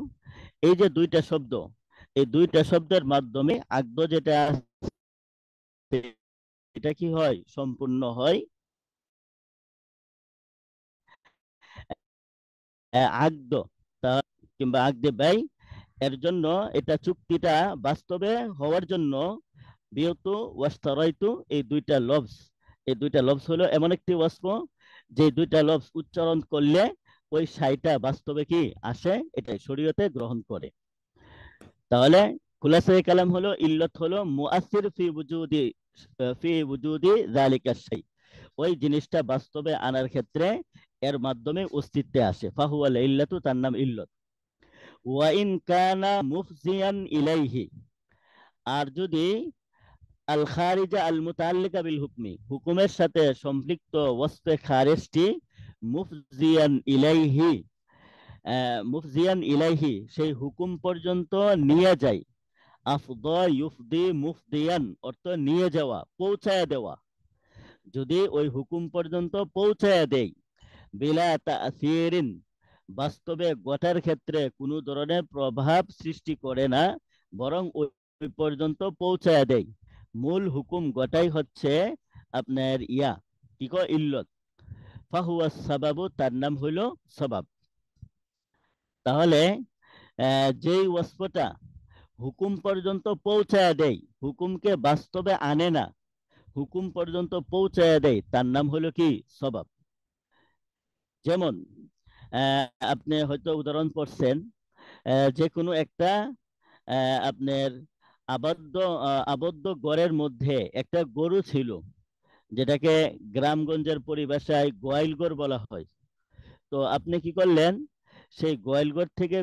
এই যে দুইটা শব্দ, এই দুইটা শব্দের মাধ্যমে আকদ যেটা আছে, এটা কি হয়? সম্পূর্ণ হয়। আকদ তা কিংবা আকদে ব্যয়, এর জন্য এটা চুক্তিটা বাস্তবে হওয়ার জন্য বিয়তু ওয়াশতারাইতু, এই দুইটা লফজ হলো এমন একটি ওয়াসফ, যে দুইটা লফজ উচ্চারণ করলে ওই শাইটা বাস্তবে কি আসে, এটাই শরীয়তে গ্রহণ করে। তাহলে খুলাসায়ে কালাম হলো ইল্লত হলো মুআসসির ফি ওয়ুজুদি যালিকা শাই, ওই জিনিসটা বাস্তবে আনার ক্ষেত্রে এর মাধ্যমে অস্তিত্বে আসে। ফাহুয়াল ইল্লাতু, তার নাম ইল্লত। ওয়া ইন কানা মুফজিয়ান ইলাইহি, আর যদি আল খারিজা আল মুতাআল্লিকা বিল হুকমি, হুকুমের সাথে সম্পৃক্ত ওয়াসফে খারিজটি মুফজিয়ান ইলাইহি, মুফজিয়ান ইলাইহি সেই হুকুম পর্যন্ত নিয়ে যায়। আফদা ইউফদি মুফদিয়ান অর্থ নিয়ে যাওয়া, পৌঁছায় দেওয়া। যদি ওই হুকুম পর্যন্ত পৌঁছায় দেয়, বিলা তাসিরিন বাস্তবে গোটার ক্ষেত্রে কোনো ধরনের প্রভাব সৃষ্টি করে না, বরং ওই পর্যন্ত পৌঁছায় দেয়। মূল হুকুম গোটাই হচ্ছে আপনার কি কয় ইল্লত। ফাহুয়া সাবাবু, তার নাম হইল সবাব। তাহলে যেই ওয়াসফটা হুকুম পর্যন্ত পৌঁছায় দেয়, হুকুমকে বাস্তবে আনে না, হুকুম পর্যন্ত পৌঁছায় দেয়, তার নাম হলো কি সবাব। যেমন আপনি হয়তো উদাহরণ পড়ছেন, যে কোনো একটা আপনার আবদ্ধ ঘরের মধ্যে একটা গরু ছিল, যেটাকে গ্রামগঞ্জের পরিভাষায় গোয়ালঘর বলা হয়। তো আপনি কি করলেন, সেই গোয়ালঘর থেকে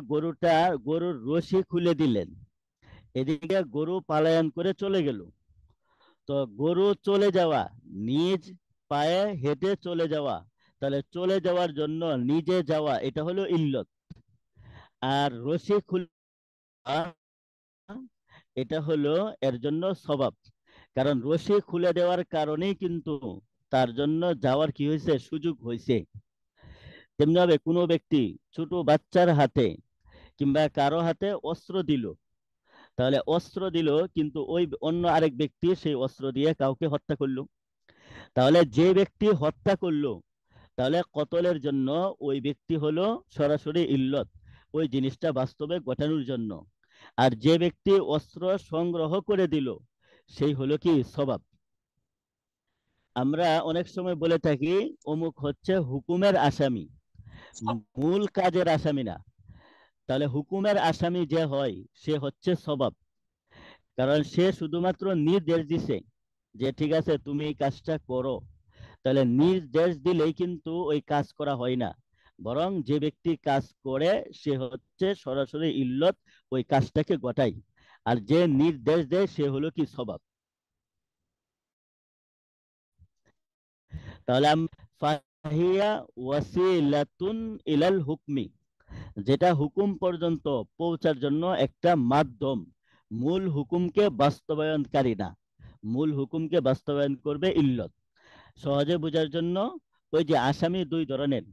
গরুর রশি খুলে দিলেন, এদিকে গরু পালায়ন করে চলে গেল। তো গরু চলে যাওয়া, নিজ পায়ে হেঁটে চলে যাওয়া, তাহলে চলে যাওয়ার জন্য নিজে যাওয়া, এটা হলো ইল্লত। আর রশি খুলে এটা হলো এর জন্য সবাব। কারণ রশি খুলে দেওয়ার কারণেই কিন্তু তার জন্য যাওয়ার কি হয়েছে, সুযোগ হয়েছে। তেমনি ভাবে কোনো ব্যক্তি ছোট বাচ্চার হাতে কিংবা কারো হাতে অস্ত্র দিল, তাহলে অস্ত্র দিল কিন্তু ওই অন্য আরেক ব্যক্তি সেই অস্ত্র দিয়ে কাউকে হত্যা করলো, তাহলে যে ব্যক্তি হত্যা করলো, তাহলে কতলের জন্য ওই ব্যক্তি হলো সরাসরি ইল্লত, ওই জিনিসটা বাস্তবে ঘটানোর জন্য। আর যে ব্যক্তি অস্ত্র সংগ্রহ করে দিল, সেই হলো কি সবাব। আমরা অনেক সময় বলে থাকি অমুক হচ্ছে হুকুমের আসামি, মূল কাজের আসামি না। তাহলে হুকুমের আসামি যে হয় সে হচ্ছে সবাব, কারণ সে শুধুমাত্র নির্দেশ দিছে যে ঠিক আছে তুমি এই কাজটা করো। তাহলে নির্দেশ দিলেই কিন্তু ওই কাজ করা হয় না, বরং যে ব্যক্তি কাজ করে সে হচ্ছে সরাসরি ইল্লত, ওই কাজটাকে ঘটায়। আর যে নির্দেশ দেয় সে হলো কি সবাব। তাহলে ফাহিয়া ওয়াসিলাতুন ইলাল হুকমি, যেটা হুকুম পর্যন্ত পৌঁছার জন্য একটা মাধ্যম, মূল হুকুমকে বাস্তবায়নকারী না। মূল হুকুমকে বাস্তবায়ন করবে ইল্লত। সহজে বোঝার জন্য ওই যে আসামি দুই ধরনের,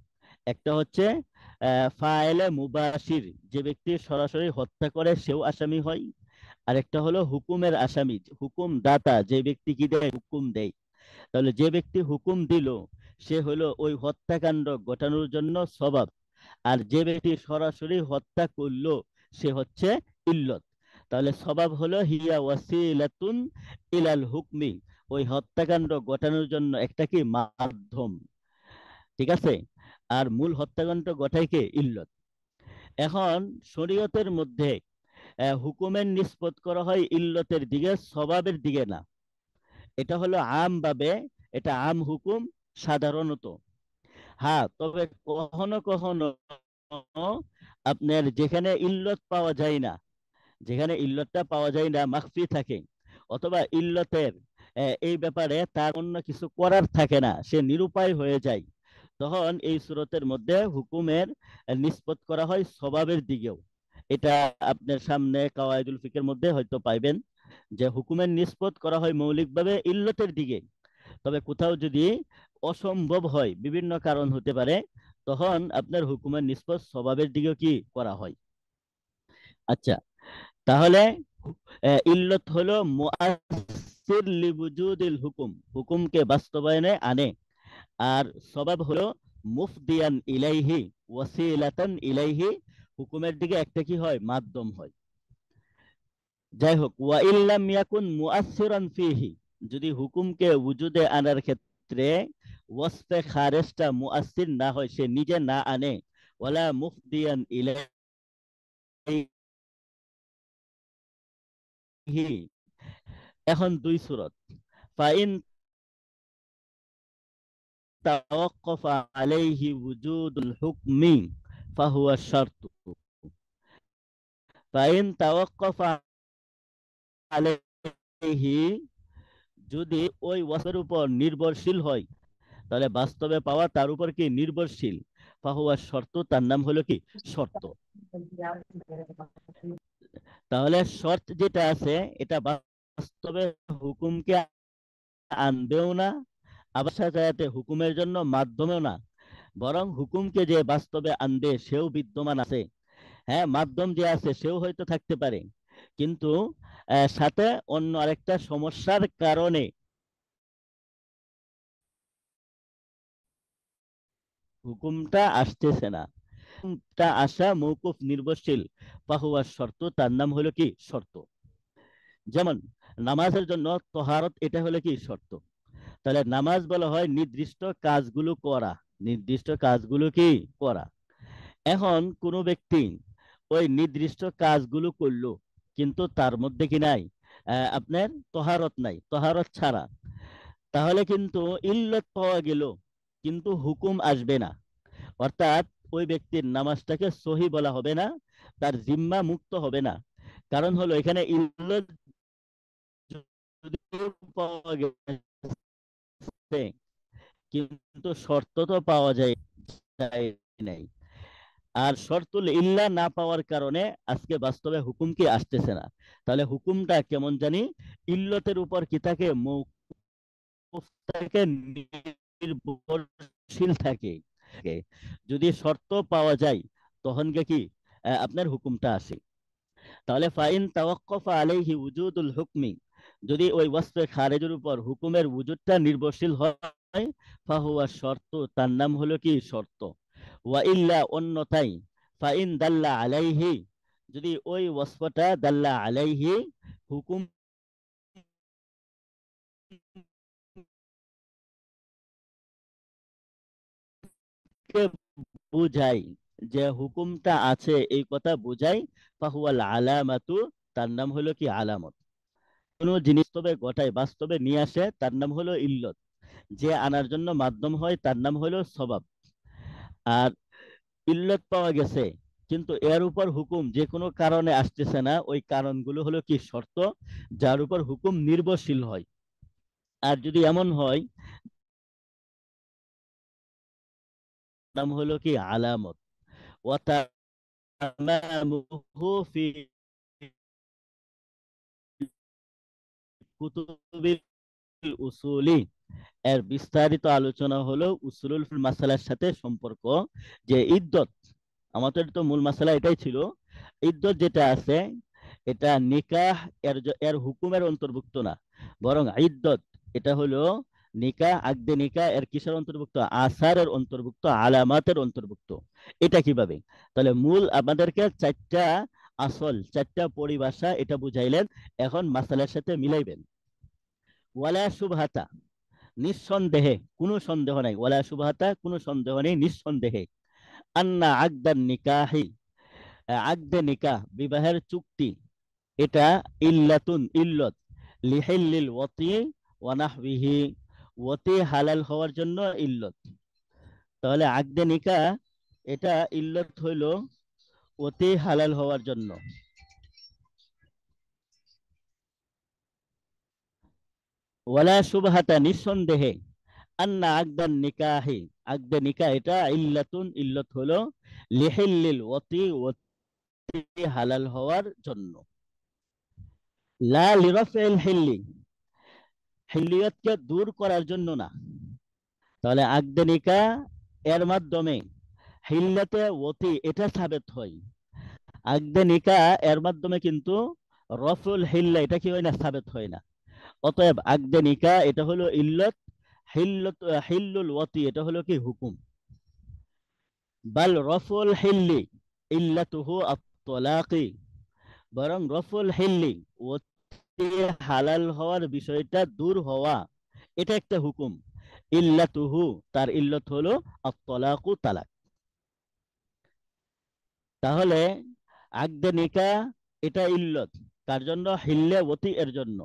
একটা হচ্ছে ফায়েলে মুবাশির, যে ব্যক্তি সরাসরি হত্যা করে সেও আসামি হয়। আর একটা হলো হুকুমের আসামি, হুকুম দাতা, যে ব্যক্তি কি দেয়, হুকুম দেয়। তাহলে যে ব্যক্তি হুকুম দিল সে হলো ওই হত্যাকাণ্ড ঘটানোর জন্য সবাব, আর যে ব্যক্তি সরাসরি হত্যা করলো সে হচ্ছে ইল্লত। তাহলে সবাব হলো হিয়া ওয়াসিলাতুন ইলাল হুকমি, ওই হত্যাকাণ্ড ঘটানোর জন্য একটা কি মাধ্যম, ঠিক আছে। আর মূল হত্যাকাণ্ড ঘটায় কে, ইল্লত। এখন শরীয়তের মধ্যে হুকুমের নিষ্পত্তি করা হয় ইল্লতের দিকে, সবাবের দিকে না। এটা হলো আম ভাবে, এটা আম হুকুম সাধারণত। হ্যাঁ, তবে কখনো কখনো আপনার যেখানে ইল্লত পাওয়া যায় না, যেখানে ইল্লতটা পাওয়া যায় না, মাখফি থাকে, অথবা ইল্লতের এই ব্যাপারে তার অন্য কিছু করার থাকে না, সে নিরুপায় হয়ে যায়, তখন এই সূরতের মধ্যে হুকুমের নিষ্পত্তি করা হয় স্বভাবের দিকেও। এটা আপনার সামনে কাওয়াইদুল ফিকের মধ্যে হয়তো পাইবেন যে হুকুমের নিষ্পত্তি করা হয় মৌলিকভাবে ইল্লতের দিকে, তবে কোথাও যদি অসম্ভব হয়, বিভিন্ন কারণ হতে পারে, তখন আপনার হুকুমের নিষ্পত্তি স্বভাবের দিকেও কি করা হয়। আচ্ছা, তাহলে ইল্লত হলো মুআসসির লিবুজুদিল হুকুম, হুকুমকে বাস্তবায়নে আনে। আর সবাব হলো মুফদিয়ান ইলাইহি ওয়াসিলাতান ইলাইহি, হুকুমের দিকে একটা কি হয়, মাধ্যম হয়। যাই হোক, ওয়া ইল্লাম ইয়াকুন মুআসসিরান ফিহি, যদি হুকুমকে উজুদে আনার ক্ষেত্রে ওয়াসফে খারেজটা মুআসসির না হয়, সে নিজে না আনে, ওয়ালা মুফদিয়ান ইলাইহি। এখন দুই সূরত, ফাইন তাওয়াক্কাফা আলাইহি ওজুদুল হুকমি ফাহুয়া শারতু, ফাইন তাওয়াক্কাফা আলাইহি যদি ওই ওয়াসফের উপর নির্ভরশীল হয়, তাহলে বাস্তবে পাওয়া তার উপর কি নির্ভরশীল, ফাহুয়া শর্ত, তার নাম হলো কি শর্ত। তাহলে শর্ত যেটা আছে এটা বাস্তবে হুকুমকে আনবেও না, আবার সাথে হুকুমের জন্য মাধ্যমেও না, বরং হুকুমকে যে বাস্তবে আনবে সেও বিদ্যমান আছে। হ্যাঁ, মাধ্যম যে আছে সেও হয়তো থাকতে পারে, কিন্তু সাথে অন্য আরেকটা সমস্যার কারণে হুকুমটা আসতেছে না। হুকুমটা আসা মৌকুফ নির্ভরশীল, ফাহুয়া শর্ত, তার নাম হলো কি শর্ত। যেমন নামাজের জন্য তহারত, এটা হলো কি শর্ত। তাহলে নামাজ বলা হয় নির্দিষ্ট কাজগুলো করা, নির্দিষ্ট কাজগুলো কি করা। এখন কোনো ব্যক্তি ওই নির্দিষ্ট কাজগুলো করলো, কিন্তু তার মধ্যে কি নাই, আপনার তহারত নাই, তহারত ছাড়া, তাহলে কিন্তু ইল্লত পাওয়া গেল, কিন্তু হুকুম আসবে না। অর্থাৎ ওই ব্যক্তির নামাজটাকে সহি বলা হবে না, তার জিম্মা মুক্ত হবে না। কারণ হলো এখানে ইল্লত যদিও পাওয়া গেছে, কিন্তু শর্ত তো পাওয়া যায় নাই। আর শর্তুল ইল্লা না পাওয়ার কারণে আজকে বাস্তবে হুকুম কি আসতেছে না। তাহলে হুকুমটা কেমন জানি ইল্লতের উপর কি থাকে, মৌকুফ থাকে, নির্ভরশীল থাকে। যদি শর্ত পাওয়া যায় তখন কি আপনার হুকুমটা আসে। তাহলে ফাইন তাওয়াক্কাফা আলাইহি উজুদুল হুকমি, যদি ওই ওয়াসফে খারেজের উপর হুকুমের উজুদটা নির্ভরশীল হয়, ফাহুয়া শর্ত, তার নাম হলো কি শর্ত। ওয়া ইল্লা, অন্যথায়, ফাইন দাল্লা আলাইহি, যদি ওই ওয়াসফটা দাল্লা আলাইহি হুকুম বুঝাই, যে হুকুমটা আছে এই কথা বুঝাই, ফাহুয়াল আলামাতু, তার নাম হলো কি আলামত। কোন জিনিস তবে ঘটায়, বাস্তবে নিয়ে আসে, তার নাম হলো ইল্লত। যে আনার জন্য মাধ্যম হয় তার নাম হলো সবাব। আর ইল্লত পাওয়া গেছে কিন্তু এর উপর হুকুম যে কোনো কারণে আসতেছে না, ওই কারণগুলো হলো কি শর্ত, যার উপর হুকুম নির্ভরশীল হয়। আর যদি এমন হয়, নাম হলো কি আলামত। ওয়াতামামুহু ফি কুতুবিল উসুলি, এর বিস্তারিত আলোচনা হলো উসুলুল মাসালার সাথে সম্পর্ক। যে ইদ্দত, আমাদের তো মূল মাসালা এটাই ছিল, ইদ্দত যেটা আছে এটা নিকাহ এর হুকুমের অন্তর্ভুক্ত না, বরং ইদ্দত এটা হলো নিকাহ, আকদে নিকাহ এর কিসের অন্তর্ভুক্ত, আসারের অন্তর্ভুক্ত, আলামাতের অন্তর্ভুক্ত। এটা কিভাবে, তাহলে মূল আমাদেরকে চারটা আসল, চারটা পরিভাষা এটা বুঝাইলেন, এখন মাসালার সাথে মিলাইবেন। ওয়ালা সুবহাতা, নিঃসন্দেহে, কোনো সন্দেহ নাই, ওয়ালা সুবহাতা, কোনো সন্দেহ নেই, নিঃসন্দেহে, আন্না আকদান নিকাহি, আকদে নিকাহ বিবাহের চুক্তি, এটা ইল্লাতুন ইল্লত, লিহিল্লিল ওয়াতি ওয়া নাহবিহি, ওয়াতি হালাল হওয়ার জন্য ইল্লত। তাহলে আকদে নিকাহ এটা ইল্লত হইল ওয়াতি হালাল হওয়ার জন্য। ওয়ালা সুবহাতা, নিঃসন্দেহে, আন্না আকদান নিকাহি, আকদে নিকাহ এটা ইল্লাতুন ইল্লত হলো লিহিল্লিল ওয়াতি, ওয়াতি হালাল হওয়ার জন্য। লা লিরাফিল হিল্লি, হিল্লিয়তকে দূর করার জন্য না। তাহলে আকদে নিকাহ এর মাধ্যমে হিল্লাতে ওয়াতি এটা সাবিত হয়, আকদে নিকাহ এর মাধ্যমে কিন্তু রফুল হিল্লা এটা কি হয় না, সাবিত হয় না। অতএব আকদে নিকাহ এটা হলো ইল্লত, হিল্লুল ওয়াতি এটা হলো কি হুকুম। বাল রফুল হিল্লি ইল্লাতুহু আত-তালাকি, বরং রফুল হিল্লি ওয়াতি হালাল হওয়ার বিষয়টা দূর হওয়া, এটা একটা হুকুম। ইল্লাতুহু, তার ইল্লত হলো আত-তালাকু, তালাক। তাহলে আকদে নিকাহ এটা ইল্লত কার জন্য, হিল্লে ওয়াতি এর জন্য।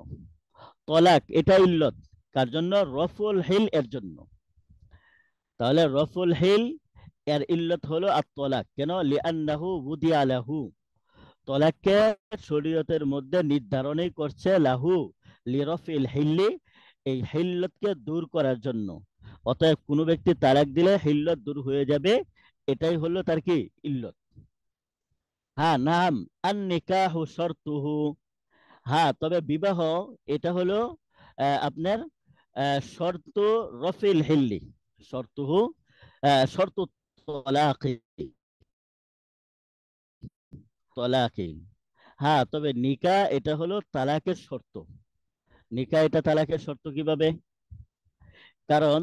তলাক এটা ইল্লত কার জন্য, রফুল হিল এর জন্য। তাহলে রফুল হিল এর ইল্লত হলো আত-তালাক, কেন, লিআন্নাহু উদিয়া লাহু, তলাককে শরীয়তের মধ্যে নির্ধারণই করছে লাহু লিরফিল হিল্লি, এই হিল্লতকে দূর করার জন্য। অতএব কোনো ব্যক্তি তালাক দিলে হিল্লত দূর হয়ে যাবে, এটাই হলো তার কি ইল্লত। হ্যাঁ, নাম আন নিকাহু শর্তুহু, হ্যাঁ তবে বিবাহ এটা হলো আপনার শর্ত রফিল হিল্লি, শর্তুহু শর্ত তলাকি, তলাকি। হ্যাঁ তবে নিকাহ এটা হলো তালাকের শর্ত। নিকাহ এটা তালাকের শর্ত কিভাবে? কারণ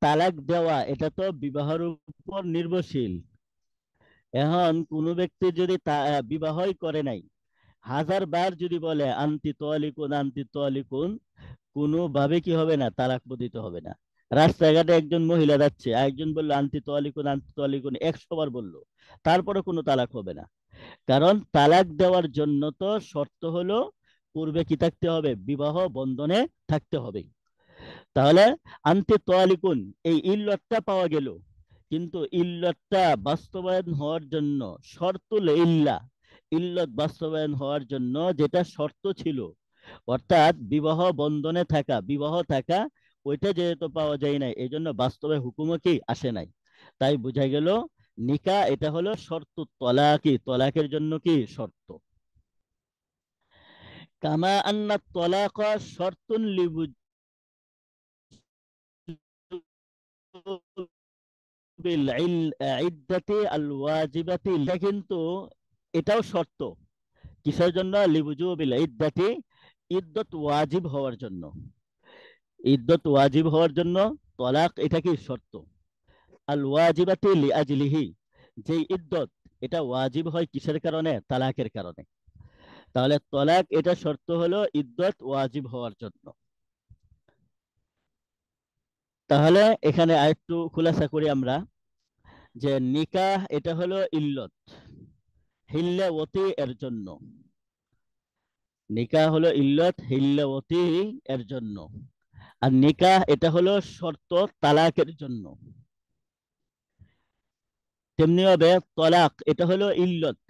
তালাক দেওয়া এটা তো বিবাহের উপর নির্ভরশীল। এখন কোনো ব্যক্তি যদি বিবাহই করে নাই, 1000 বার যদি বলে আন্তি তোয়ালিকুন আন্তি তোয়ালিকুন, কোনোভাবে কি হবে না, তালাক পতিত হবে না। রাস্তাঘাটে একজন মহিলা যাচ্ছে, একজন বললো আন্তি তোয়ালিকুন 100 বার বললো, তারপরে কোনো তালাক হবে না। কারণ তালাক দেওয়ার জন্য তো শর্ত হলো পূর্বে কি থাকতে হবে, বিবাহ বন্ধনে থাকতে হবে। তাহলে আন্তি তোয়ালিকুন এই ইল্লতটা পাওয়া গেল, কিন্তু ইল্লতটা বাস্তবায়ন হওয়ার জন্য শর্তুল ইল্লা, ইল্লত বাস্তবায়ন হওয়ার জন্য যেটা শর্ত ছিল, অর্থাৎ বিবাহ বন্ধনে থাকা, বিবাহ থাকা, ওইটা যেহেতু পাওয়া যায় নাই, এই জন্য বাস্তবে হুকুমও কি আসে নাই। তাই বোঝা গেল নিকাহ এটা হলো শর্ত তলাকি, তলাকের জন্য কি শর্ত। কামা আন্না তলাকা শর্তুন ইদ্দাতি আল ওয়াজিবাতি, এটা কিন্তু এটাও শর্ত কিসের জন্য, লিবুজুবিল ইদ্দাতি, ইদ্দত ওয়াজিব হওয়ার জন্য। ইদ্দত ওয়াজিব হওয়ার জন্য তলাক এটা কি শর্ত। আল ওয়াজিবাতি লিআজলিহি, যে ইদ্দত এটা ওয়াজিব হয় কিসের কারণে, তালাকের কারণে। তাহলে তলাক এটা শর্ত হলো ইদ্দত ওয়াজিব হওয়ার জন্য। তাহলে এখানে আরেকটু খুলাসা করি আমরা, যে নিকাহ এটা হলো ইল্লত হিল্লাওয়াতি এর জন্য। নিকাহ হলো ইল্লত হিল্লাওয়াতি এর জন্য, আর নিকাহ এটা হলো শর্ত তালাকের জন্য। তেমনি ভাবে তলাক এটা হলো ইল্লত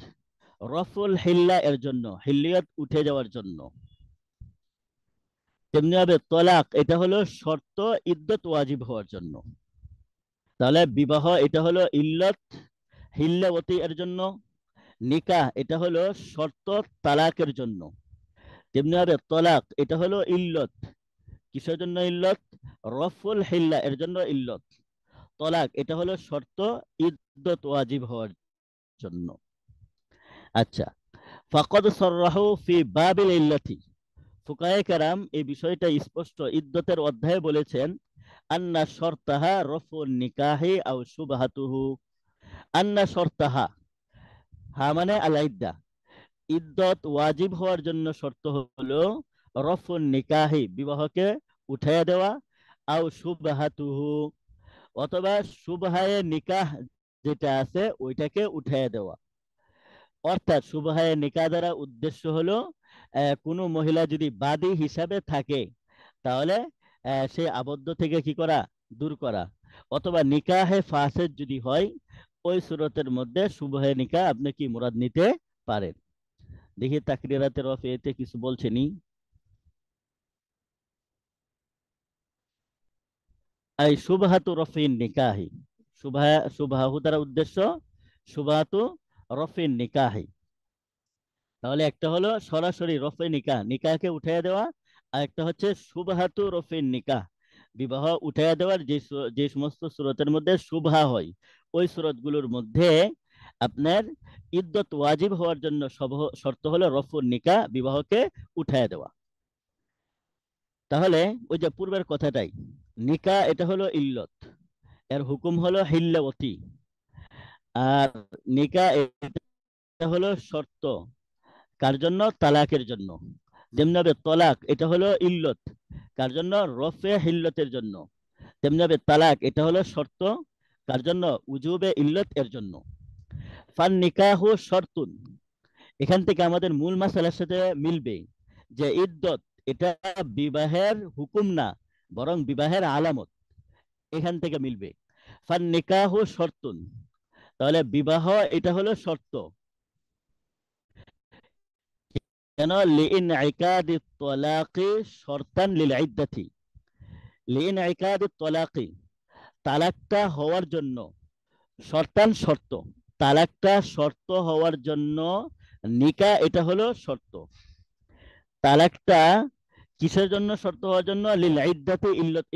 রফুল হিল্লা এর জন্য, হিল্লিয়ত উঠে যাওয়ার জন্য। তেমনি ভাবে তলাক এটা হলো শর্ত ইদ্দত ওয়াজিব হওয়ার জন্য। তাহলে বিবাহ এটা হলো ইল্লত হিল্লাওয়াতি এর জন্য, নিকাহ এটা হলো শর্ত তালাকের জন্য। তেমনি ভাবে তলাক এটা হলো ইল্লত কিসের জন্য, ইল্লত রফুল হিল্লা এর জন্য ইল্লত। তলাক এটা হলো শর্ত ইদ্দত ওয়াজিব হওয়ার জন্য। আচ্ছা, ফাকাদ সাররাহু ফি বাবিল ইল্লাতি, ফুকায়ে কেরাম এই বিষয়টা স্পষ্ট ইদ্দতের অধ্যায়ে বলেছেন, আন্না শর্তাহা রফুন নিকাহি আও শুবহাতুহু, আন্না শর্তাহা, হা মানে আল ইদ্দা, ইদ্দত ওয়াজিব হওয়ার জন্য শর্ত হলো রফুন নিকাহি বিবাহকে উঠাইয়া দেওয়া, আও শুবহাতুহু অথবা শুবহায়ে নিকাহ যেটা আছে ওইটাকে উঠাইয়া দেওয়া। অর্থাৎ শুবহায়ে নিকাহ দ্বারা উদ্দেশ্য হলো কোনো মহিলা যদি বাদী হিসাবে থাকে তাহলে সে আবদ্ধ থেকে কি করা, দূর করা। অথবা নিকাহে ফাসেদ যদি হয়, ওই সুরতের মধ্যে শুবহায়ে নিকাহ আপনি কি মুরাদ নিতে পারেন। দেখি তাকরিরাতে রফিতে কিছু বলছেনি। এই শুবহাতু রফিন নিকাহি, শুবহাহু দ্বারা উদ্দেশ্য শুবহাতু রফিন নিকাহি। তাহলে একটা হলো সরাসরি রফে নিকাহ, নিকাহকে উঠাইয়া দেওয়া, আর একটা হচ্ছে শুবহাতু রফিন নিকাহ, বিবাহ উঠাইয়া দেওয়ার যে সমস্ত সূরতের মধ্যে শুবহা হয়, ওই সূরতগুলোর মধ্যে আপনার ইদ্দত ওয়াজিব হওয়ার জন্য শর্ত হলো রফুন নিকাহ, বিবাহকে উঠাইয়া দেওয়া। তাহলে ওই যে পূর্বের কথাটাই, নিকাহ এটা হলো ইল্লত, এর হুকুম হলো হিল্লাওয়াতি, আর নিকাহ এটা হলো শর্ত কার জন্য, তালাকের জন্য। যেমনি তলাক এটা হলো ইল্লত কার জন্য, রফে হিল্লতের জন্য। তেমনি তালাক এটা হলো শর্ত কার জন্য, উজুবে ইল্লত এর জন্য। ফান নিকাহু শর্তুন, এখান থেকে আমাদের মূল মাসালার সাথে মিলবে যে ইদ্দত এটা বিবাহের হুকুম না, বরং বিবাহের আলামত, এখান থেকে মিলবে। ফান নিকাহু শর্তুন, তাহলে বিবাহ এটা হলো শর্ত, কেন? লিইনইকাদি তালাকি শর্তান লিল ইদ্দাতি। লিইনইকাদি তালাকি, তালাকটা হওয়ার জন্য, শর্তান শর্ত, তালাকটা শর্ত হওয়ার জন্য, নিকাহ এটা হলো শর্ত। তালাকটা কিসের জন্য শর্ত হওয়ার জন্য? লিল ইদ্দাতি,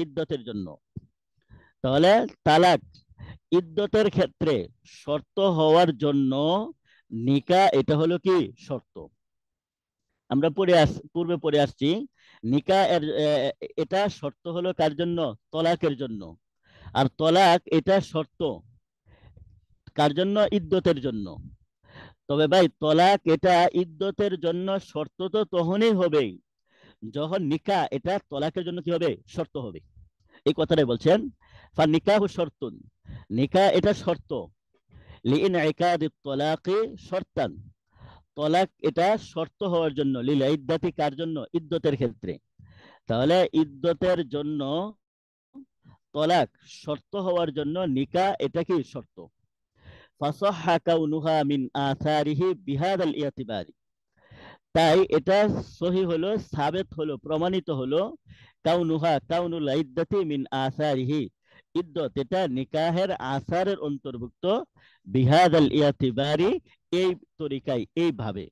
ইদ্দতের জন্য। তাহলে তালাক ইদ্দতের ক্ষেত্রে শর্ত হওয়ার জন্য নিকাহ এটা হলো কি শর্ত। আমরা পূর্বে পড়ে আসছি নিকাহ এর এটা শর্ত হলো কার জন্য? তলাকের জন্য। আর তলাক এটা শর্ত কার জন্য? ইদ্দতের জন্য। তবে ভাই তলাক এটা ইদ্দতের জন্য শর্ত তো তখনই হবে যখন নিকাহ এটা তলাকের জন্য কি হবে? শর্ত হবে। এই কথাটাই বলছেন, ফা নিকাহু শর্তুন, নিকাহ এটা শর্ত, লিইনইকাদি তালাকি শর্তান, তলাক এটা শর্ত হওয়ার জন্য, লিল ইদ্দাতি কার জন্য? ইদ্দতের ক্ষেত্রে। তাহলে ইদ্দতের জন্য তলাক শর্ত হওয়ার জন্য নিকাহ এটা কি শর্ত। ফাসাহহা কাউনুহা মিন আসারিহি বিহাদাল ইতিবারি, তাই এটা সহি হলো, সাবেত হলো, প্রমাণিত হলো, কাউনুহা কাউনুল ইদ্দাতি মিন আসারিহি, ইদ্দত এটা নিকাহের আসারের অন্তর্ভুক্ত, বিহাদাল ইতিবারি এই তরিকায়, এইভাবে।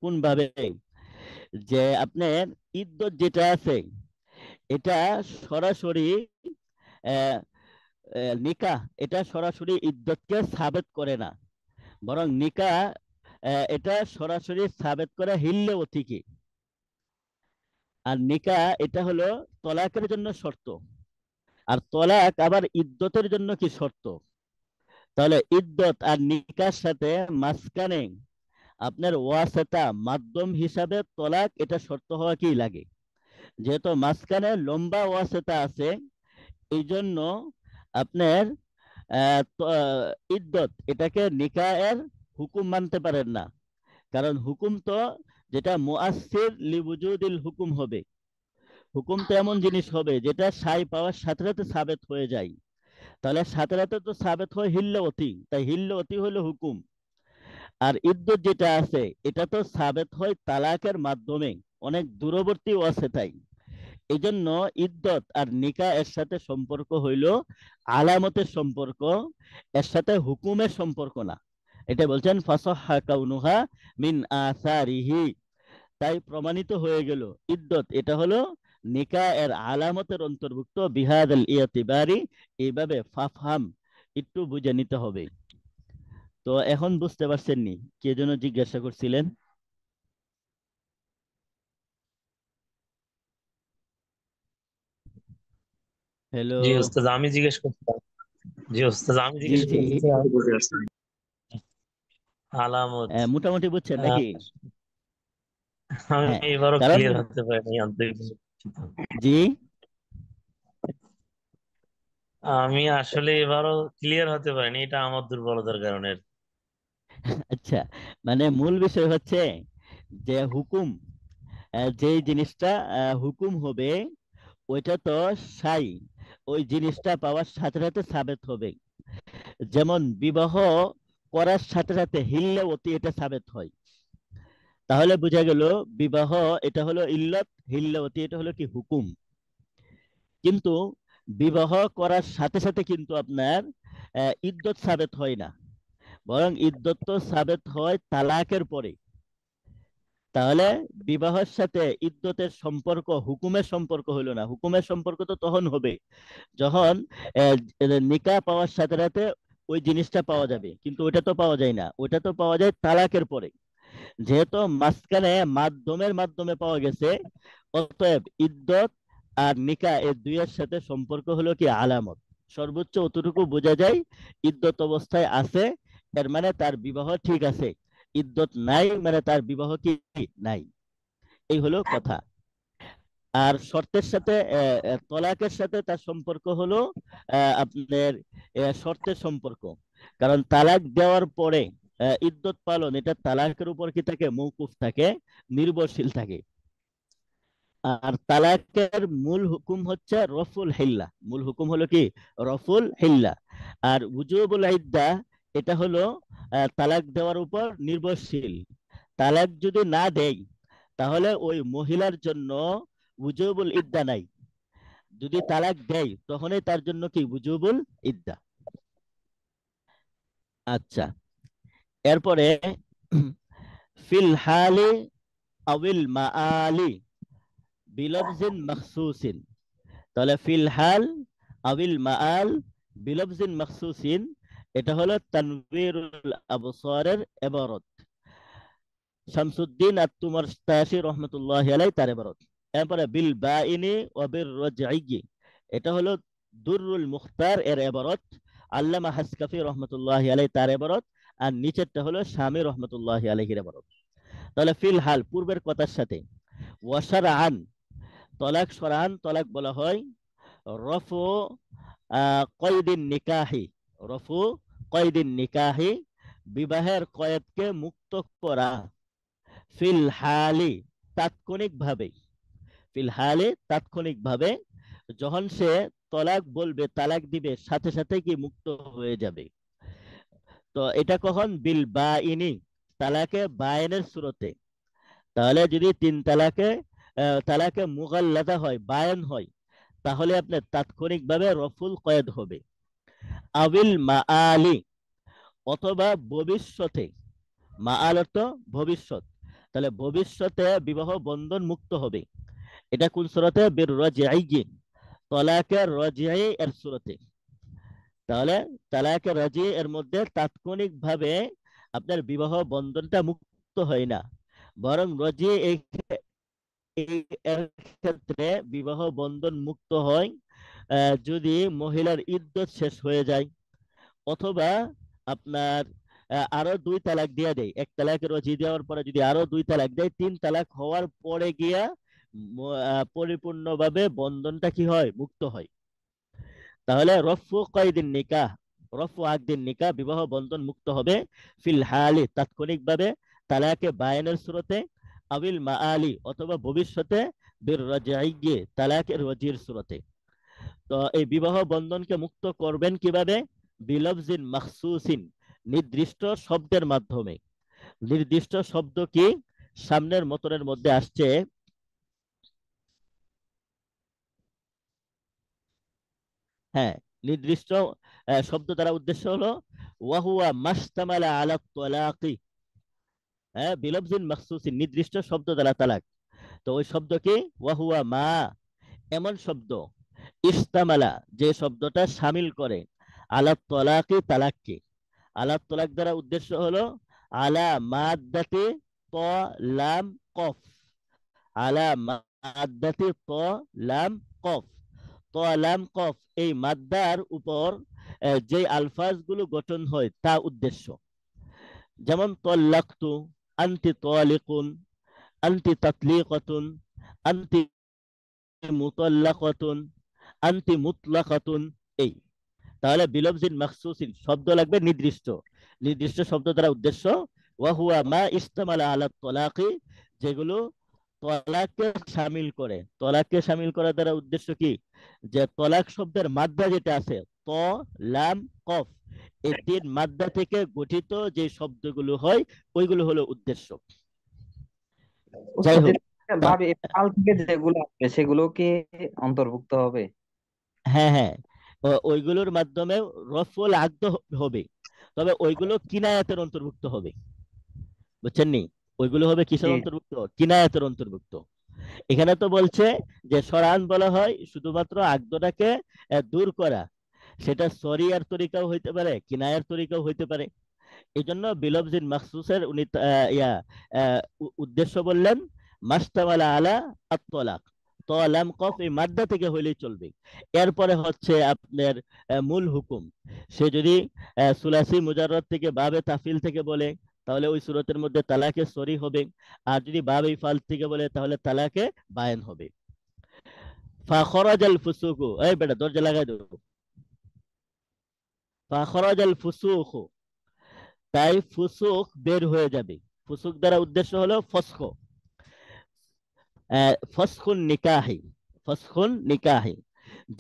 কোন ভাবে? যে আপনার ইদ্দত যেটা আছে এটা সরাসরি নিকাহ এটা সরাসরি ইদ্দতকে সাবেত করে না, বরং নিকাহ এটা সরাসরি সাবেত করে হিল্লেওতিকে। আর নিকাহ এটা হলো তলাকের জন্য শর্ত, আর তলাক আবার ইদ্দতের জন্য কি শর্ত। তাহলে ইদ্দত আর নিকার সাথে মাঝখানে আপনার ওয়াসিতা, মাধ্যম হিসাবে তলাক এটা শর্ত হওয়া কি লাগে। যেহেতু মাঝখানে লম্বা ওয়াসিতা আছে, এই জন্য আপনার ইদ্দত এটাকে নিকাহের হুকুম মানতে পারেন না। কারণ হুকুম তো যেটা মুআসসির লিউজুদিল হুকুম হবে, হুকুম তো এমন জিনিস হবে যেটা সাই পাওয়ার সাথে সাথে সাবেত হয়ে যায়। তাহলে সাথে সাথে তো সাবেত হয় হিল্লতি, তাই হিল্লতি হলো হুকুম। আর ইদ্দত যেটা আছে এটা তো সাবেত হয় তালাকের মাধ্যমে, অনেক দূরবর্তী ওয়াসিতায়। এই জন্য ইদ্দত আর নিকাহ এর সাথে সম্পর্ক হইল আলামতের সম্পর্ক, এর সাথে হুকুমের সম্পর্ক না। এটা বলছেন ফাসাহহা কাউনুহা মিন আসারিহি, তাই প্রমাণিত হয়ে গেল ইদ্দত এটা হলো নিকাহ এর আলামতের অন্তর্ভুক্ত, বিহাদাল ইতিবারি, এইভাবে ফাফহাম একটু বুঝে নিতে হবে। তো এখন বুঝতে পারছেন নি কে যেন জিজ্ঞাসা করছিলেন? হ্যালো। জি ওস্তাদ, আমি জিজ্ঞেস করছিলাম। জি ওস্তাদ, আমি জি জিজ্ঞেস জি, করছিলাম আলামত। মোটামুটি বুঝছেন নাকি? আমি হ্যাঁ, এবারও কারণ ক্লিয়ার হতে পারিনি, আন্তরিক দুঃখিত। জি, আমি আসলে এবারও ক্লিয়ার হতে পারিনি, এটা আমার দুর্বলতার কারণে। আচ্ছা, মানে মূল বিষয় হচ্ছে যে হুকুম, যে জিনিসটা হুকুম হবে ওইটা তো সাই, ওই জিনিসটা পাওয়ার সাথে সাথে সাবেত হবে। যেমন বিবাহ করার সাথে সাথে হিল্লাওতি এটা সাবেত হয়, তাহলে বোঝা গেল বিবাহ এটা হলো ইল্লত, হিল্লাওতি এটা হলো কি হুকুম। কিন্তু বিবাহ করার সাথে সাথে কিন্তু আপনার ইদ্দত সাবেত হয় না, বরং ইদ্দত তো সাবেত হয় তালাকের পরে। তাহলে বিবাহের সাথে ইদ্দতের সম্পর্ক হুকুমের সম্পর্ক হলো না, হুকুমের সম্পর্ক তো তখন হবে যখন নিকাহ পাওয়ার সাথে সাথে ওই জিনিসটা পাওয়া যাবে, কিন্তু ওটা তো পাওয়া যায় না, ওটা তো পাওয়া যায় তালাকের পরে। যেহেতু মাঝখানে মাধ্যমের মাধ্যমে পাওয়া গেছে, অতএব ইদ্দত আর নিকাহ এই দুইয়ের সাথে সম্পর্ক হলো কি আলামত। সর্বোচ্চ অতটুকু বোঝা যায় ইদ্দত অবস্থায় আছে এর মানে তার বিবাহ ঠিক আছে, ইদ্দত নাই মানে তার বিবাহ কি নাই। এই হলো কথা। আর শর্তের সাথে তলাকের সাথে তার সম্পর্ক হলো আপনার শর্তের সম্পর্ক। কারণ তালাক দেওয়ার পরে ইদ্দত পালন এটা তালাকের উপর কি থাকে? মৌকুফ থাকে, নির্ভরশীল থাকে। আর তালাকের মূল হুকুম হচ্ছে রফুল হিল্লা, মূল হুকুম হলো কি? রফুল হিল্লা। আর উজুবুল ইদ্দা এটা হলো তালাক দেওয়ার উপর নির্ভরশীল। তালাক যদি না দেয় তাহলে ওই মহিলার জন্য উজুবুল ইদ্দা নাই। যদি তালাক দেয় তখনই তার জন্য কি উজুবুল ইদ্দা। আচ্ছা, এরপরে ফিল হালি আউল মাআলি বিলফজিন মাখসুসিন। তাহলে ফিল হাল আউল মাআল বিলফজিন মাখসুসিন, এটা হলো তানবীরুল আবসারের ইবারত। শামসুদ্দিন আত-তুমারতাশি রহমাতুল্লাহি আলাইহি তার ইবারত। এরপরে বিল বাইনি ওয়া বির রাজঈ, এটা হলো দুররুল মুখতার এর ইবারত। আল্লামা হাসকাফি রহমাতুল্লাহি আলাইহি তার ইবারত। আর নিচেরটা হলো শামী রহমাতুল্লাহি আলাইহির ইবারত। তাহলে ফিল হাল পূর্বের কথার সাথে, ওয়া শারআন তলাক, শরআন তলাক বলা হয় রফু কয়দিন নিকাহি, রফু কয়দিন নিকাহি বিবাহের কয়েদকে মুক্ত করা, ফিল হালি তাৎক্ষণিকভাবে, ফিল হালি তাৎক্ষণিকভাবে, যখন সে তলাক বলবে তালাক দিবে সাথে সাথে কি মুক্ত হয়ে যাবে। তো এটা কখন? বিল বাইনি, তালাকে বায়নের সুরতে। তাহলে যদি তিন তালাকে তালাকে মুগাল্লাদা হয়, বায়ান হয়, তাহলে আপনার তাৎক্ষণিকভাবে রফুল কয়েদ হবে। আবিল মাআলি, অথবা ভবিষ্যতে, মাআল অর্থ ভবিষ্যৎ, তাহলে ভবিষ্যতে বিবাহ বন্ধন মুক্ত হবে। এটা কোন সূরাতে? বির রাজঈ, তালাকের রাজঈ এর সূরাতে। তাহলে তালাকের রাজঈ এর মধ্যে তাৎক্ষণিকভাবে আপনার বিবাহ বন্ধনটা মুক্ত হয় না, বরং রাজঈ এর ক্ষেত্রে বিবাহ বন্ধন মুক্ত হয় যদি মহিলার ইদ্যত শেষ হয়ে যায়, অথবা আপনার আরো দুই তালাক দিয়ে দেয়। এক তালাকের রাজি দেওয়ার পরে যদি আরো দুই তালাক দেয়, তিন তালাক হওয়ার পরে গিয়া পরিপূর্ণভাবে বন্ধনটা কি হয়? মুক্ত হয়। তাহলে রফু কয়দিন নিকাহ, রফু আকদিন নিকাহ, বিবাহ বন্ধন মুক্ত হবে ফিল হালি তাৎক্ষণিকভাবে, তালাকে বায়ানের সুরতে, আবিল মাআলি অথবা ভবিষ্যতে, বির রাজঈ তালাকের রাজির সুরতে। তো এই বিবাহ বন্ধনকে মুক্ত করবেন কিভাবে? বিলফজিন মাখসুসিন, নির্দিষ্ট শব্দের মাধ্যমে। নির্দিষ্ট শব্দ কি? সামনের মতনের মধ্যে আসছে, হ্যাঁ, নির্দিষ্ট শব্দ দ্বারা উদ্দেশ্য হলো ওয়াহুয়া মাশতামালা আলা তালাকি, হ্যাঁ, বিলফজিন মাখসুসিন, নির্দিষ্ট শব্দ দ্বারা তালাক। তো ওই শব্দ কি? ওয়াহুয়া মা, এমন শব্দ, ইস্তামালা, যে শব্দটা শামিল করে, আলা তালাকি, তালাককে। আলা তালাক দ্বারা উদ্দেশ্য হলো আলা মাদ্দাতি ত লাম কফ, আলা মাদ্দাতি ত লাম কফ, ত লাম কফ, এই মাদ্দার উপর যে আলফাজগুলো গঠন হয় তা উদ্দেশ্য। যেমন তাল্লাকতু, আনতি তালিকুন, আনতি তাতলিকাতুন, আনতি মুতাল্লাকাতুন, আনতি মুতলাকাতুন, এই। তাহলে বিলফজিন মাখসুসিন, শব্দ লাগবে নির্দিষ্ট, নির্দিষ্ট শব্দ দ্বারা উদ্দেশ্য ওয়াহুয়া মা ইস্তামালা আলা তালাকি, যেগুলো তলাককে শামিল করে। তলাককে শামিল করার দ্বারা উদ্দেশ্য কি? যে তলাক শব্দের মাদ্দা যেটা আছে ত লাম কফ, এই তিন মাদ্দা থেকে গঠিত যে শব্দগুলো হয় ওইগুলো হলো উদ্দেশ্য। যাই হোক, ভাবি পাল থেকে যেগুলো আসবে সেগুলো কি অন্তর্ভুক্ত হবে? হ্যাঁ হ্যাঁ, ওইগুলোর মাধ্যমে রফুল আকদ হবে, তবে ওইগুলো কিনায়াতের অন্তর্ভুক্ত হবে, বুঝছেন নি? ওইগুলো হবে কিসের জি। অন্তর্ভুক্ত? কিনায়াতের অন্তর্ভুক্ত। এখানে তো বলছে যে শরআন বলা হয় শুধুমাত্র আকদটাকে দূর করা, সেটা সরিয়ার তরিকাও হইতে পারে, কিনায়ার তরিকাও হইতে পারে। এই জন্য বিলফজিন মাখসুসের উনি উদ্দেশ্য বললেন মাশতামালা আলা আত-তালাক, ত লাম কফ এই মাদ্দা থেকে হইলেই চলবে। এরপরে হচ্ছে আপনার মূল হুকুম, সে যদি সুলাসি মুজাররদ থেকে বাবে তাফিল থেকে বলে তাহলে ওই সূরতের মধ্যে তালাকে সরি হবে, আর যদি বাবে ইফাল থেকে বলে তাহলে তালাকে বায়ান হবে। ফাখরাজাল ফুসুকু, এই বেটা দরজা লাগাই দাও। ফাখরাজাল ফুসুকু, তাই ফুসুক বের হয়ে যাবে। ফুসুক দ্বারা উদ্দেশ্য হলো ফসখ, ফসখুন নিকাহি, ফসখুন নিকাহি,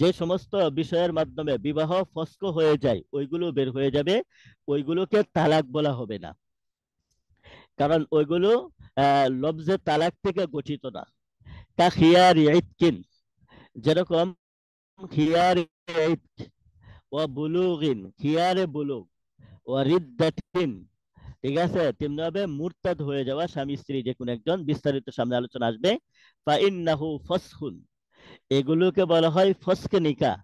যে সমস্ত বিষয়ের মাধ্যমে বিবাহ ফসখ হয়ে যায় ওইগুলো বের হয়ে যাবে, ওইগুলোকে তালাক বলা হবে না, কারণ ওইগুলো লফজে তালাক থেকে গঠিত না। কা খিয়ার ইতকিন, যেরকম খিয়ার ইতক, ও বুলুগিন, খিয়ারে বুলুগ, ও রিদ্দাতিন, ঠিক আছে। তেমনি ভাবে মুরতাদ হয়ে যাওয়া স্বামী স্ত্রী যে কোনো একজন, বিস্তারিত সামনে আলোচনা আসবে। ফা ইন্নাহু ফাসখুন, এগুলোকে বলা হয় ফসকে নিকাহ।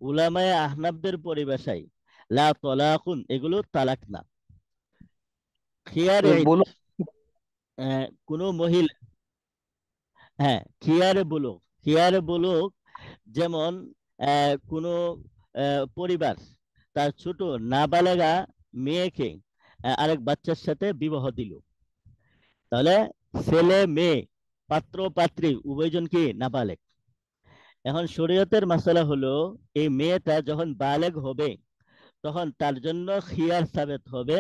উলামায়ে আহনাফদের পরিভাষায় লা তলাকুন, এগুলো তালাক না। খিয়ারে বলো। কোন মহিলা, হ্যাঁ খিয়ারে বুলুগ, খিয়ারে বুলুগ যেমন কোনো পরিবার তার ছোট নাবালেগা মেয়েকে আরেক বাচ্চার সাথে বিবাহ দিল, তাহলে ছেলে মেয়ে, পাত্র পাত্রী উভয়জন কি নাবালেগ। এখন শরীয়তের মাসালা হলো, এই মেয়েটা যখন বালেগ হবে তখন তার জন্য খিয়ার সাবেত হবে,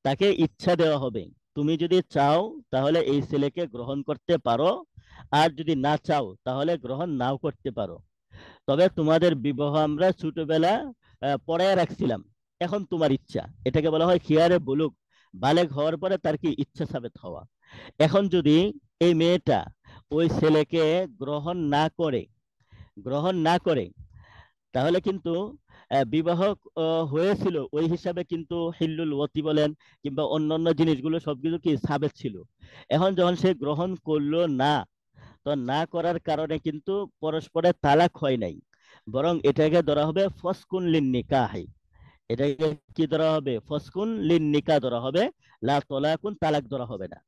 তাকে ইচ্ছা দেওয়া হবে। তুমি যদি চাও তাহলে এই ছেলেকে গ্রহণ করতে পারো, আর যদি না চাও তাহলে গ্রহণ নাও করতে পারো। তবে তোমাদের বিবাহ আমরা ছোটবেলা পড়ায় রাখছিলাম, এখন তোমার ইচ্ছা। এটাকে বলা হয় খিয়ারে বুলুগ, বালেগ হওয়ার পরে তার কি ইচ্ছা সাবেত হওয়া। এখন যদি এই মেয়েটা ওই ছেলেকে গ্রহণ না করে তাহলে কিন্তু বিবাহ হয়েছিল ওই হিসাবে, কিন্তু হিল্লুল ওয়াতি বলেন কিংবা অন্যান্য জিনিসগুলো সবকিছু কি সাবেত ছিল। এখন যখন সে গ্রহণ করলো না, তো না করার কারণে কিন্তু পরস্পরের তালাক হয় নাই, বরং এটাকে ধরা হবে ফসকুন লিন নিকাহি। এটাকে কি ধরা হবে? ফসকুন লিন নিকাহ ধরা হবে, লা তলাকুন, তালাক ধরা হবে না।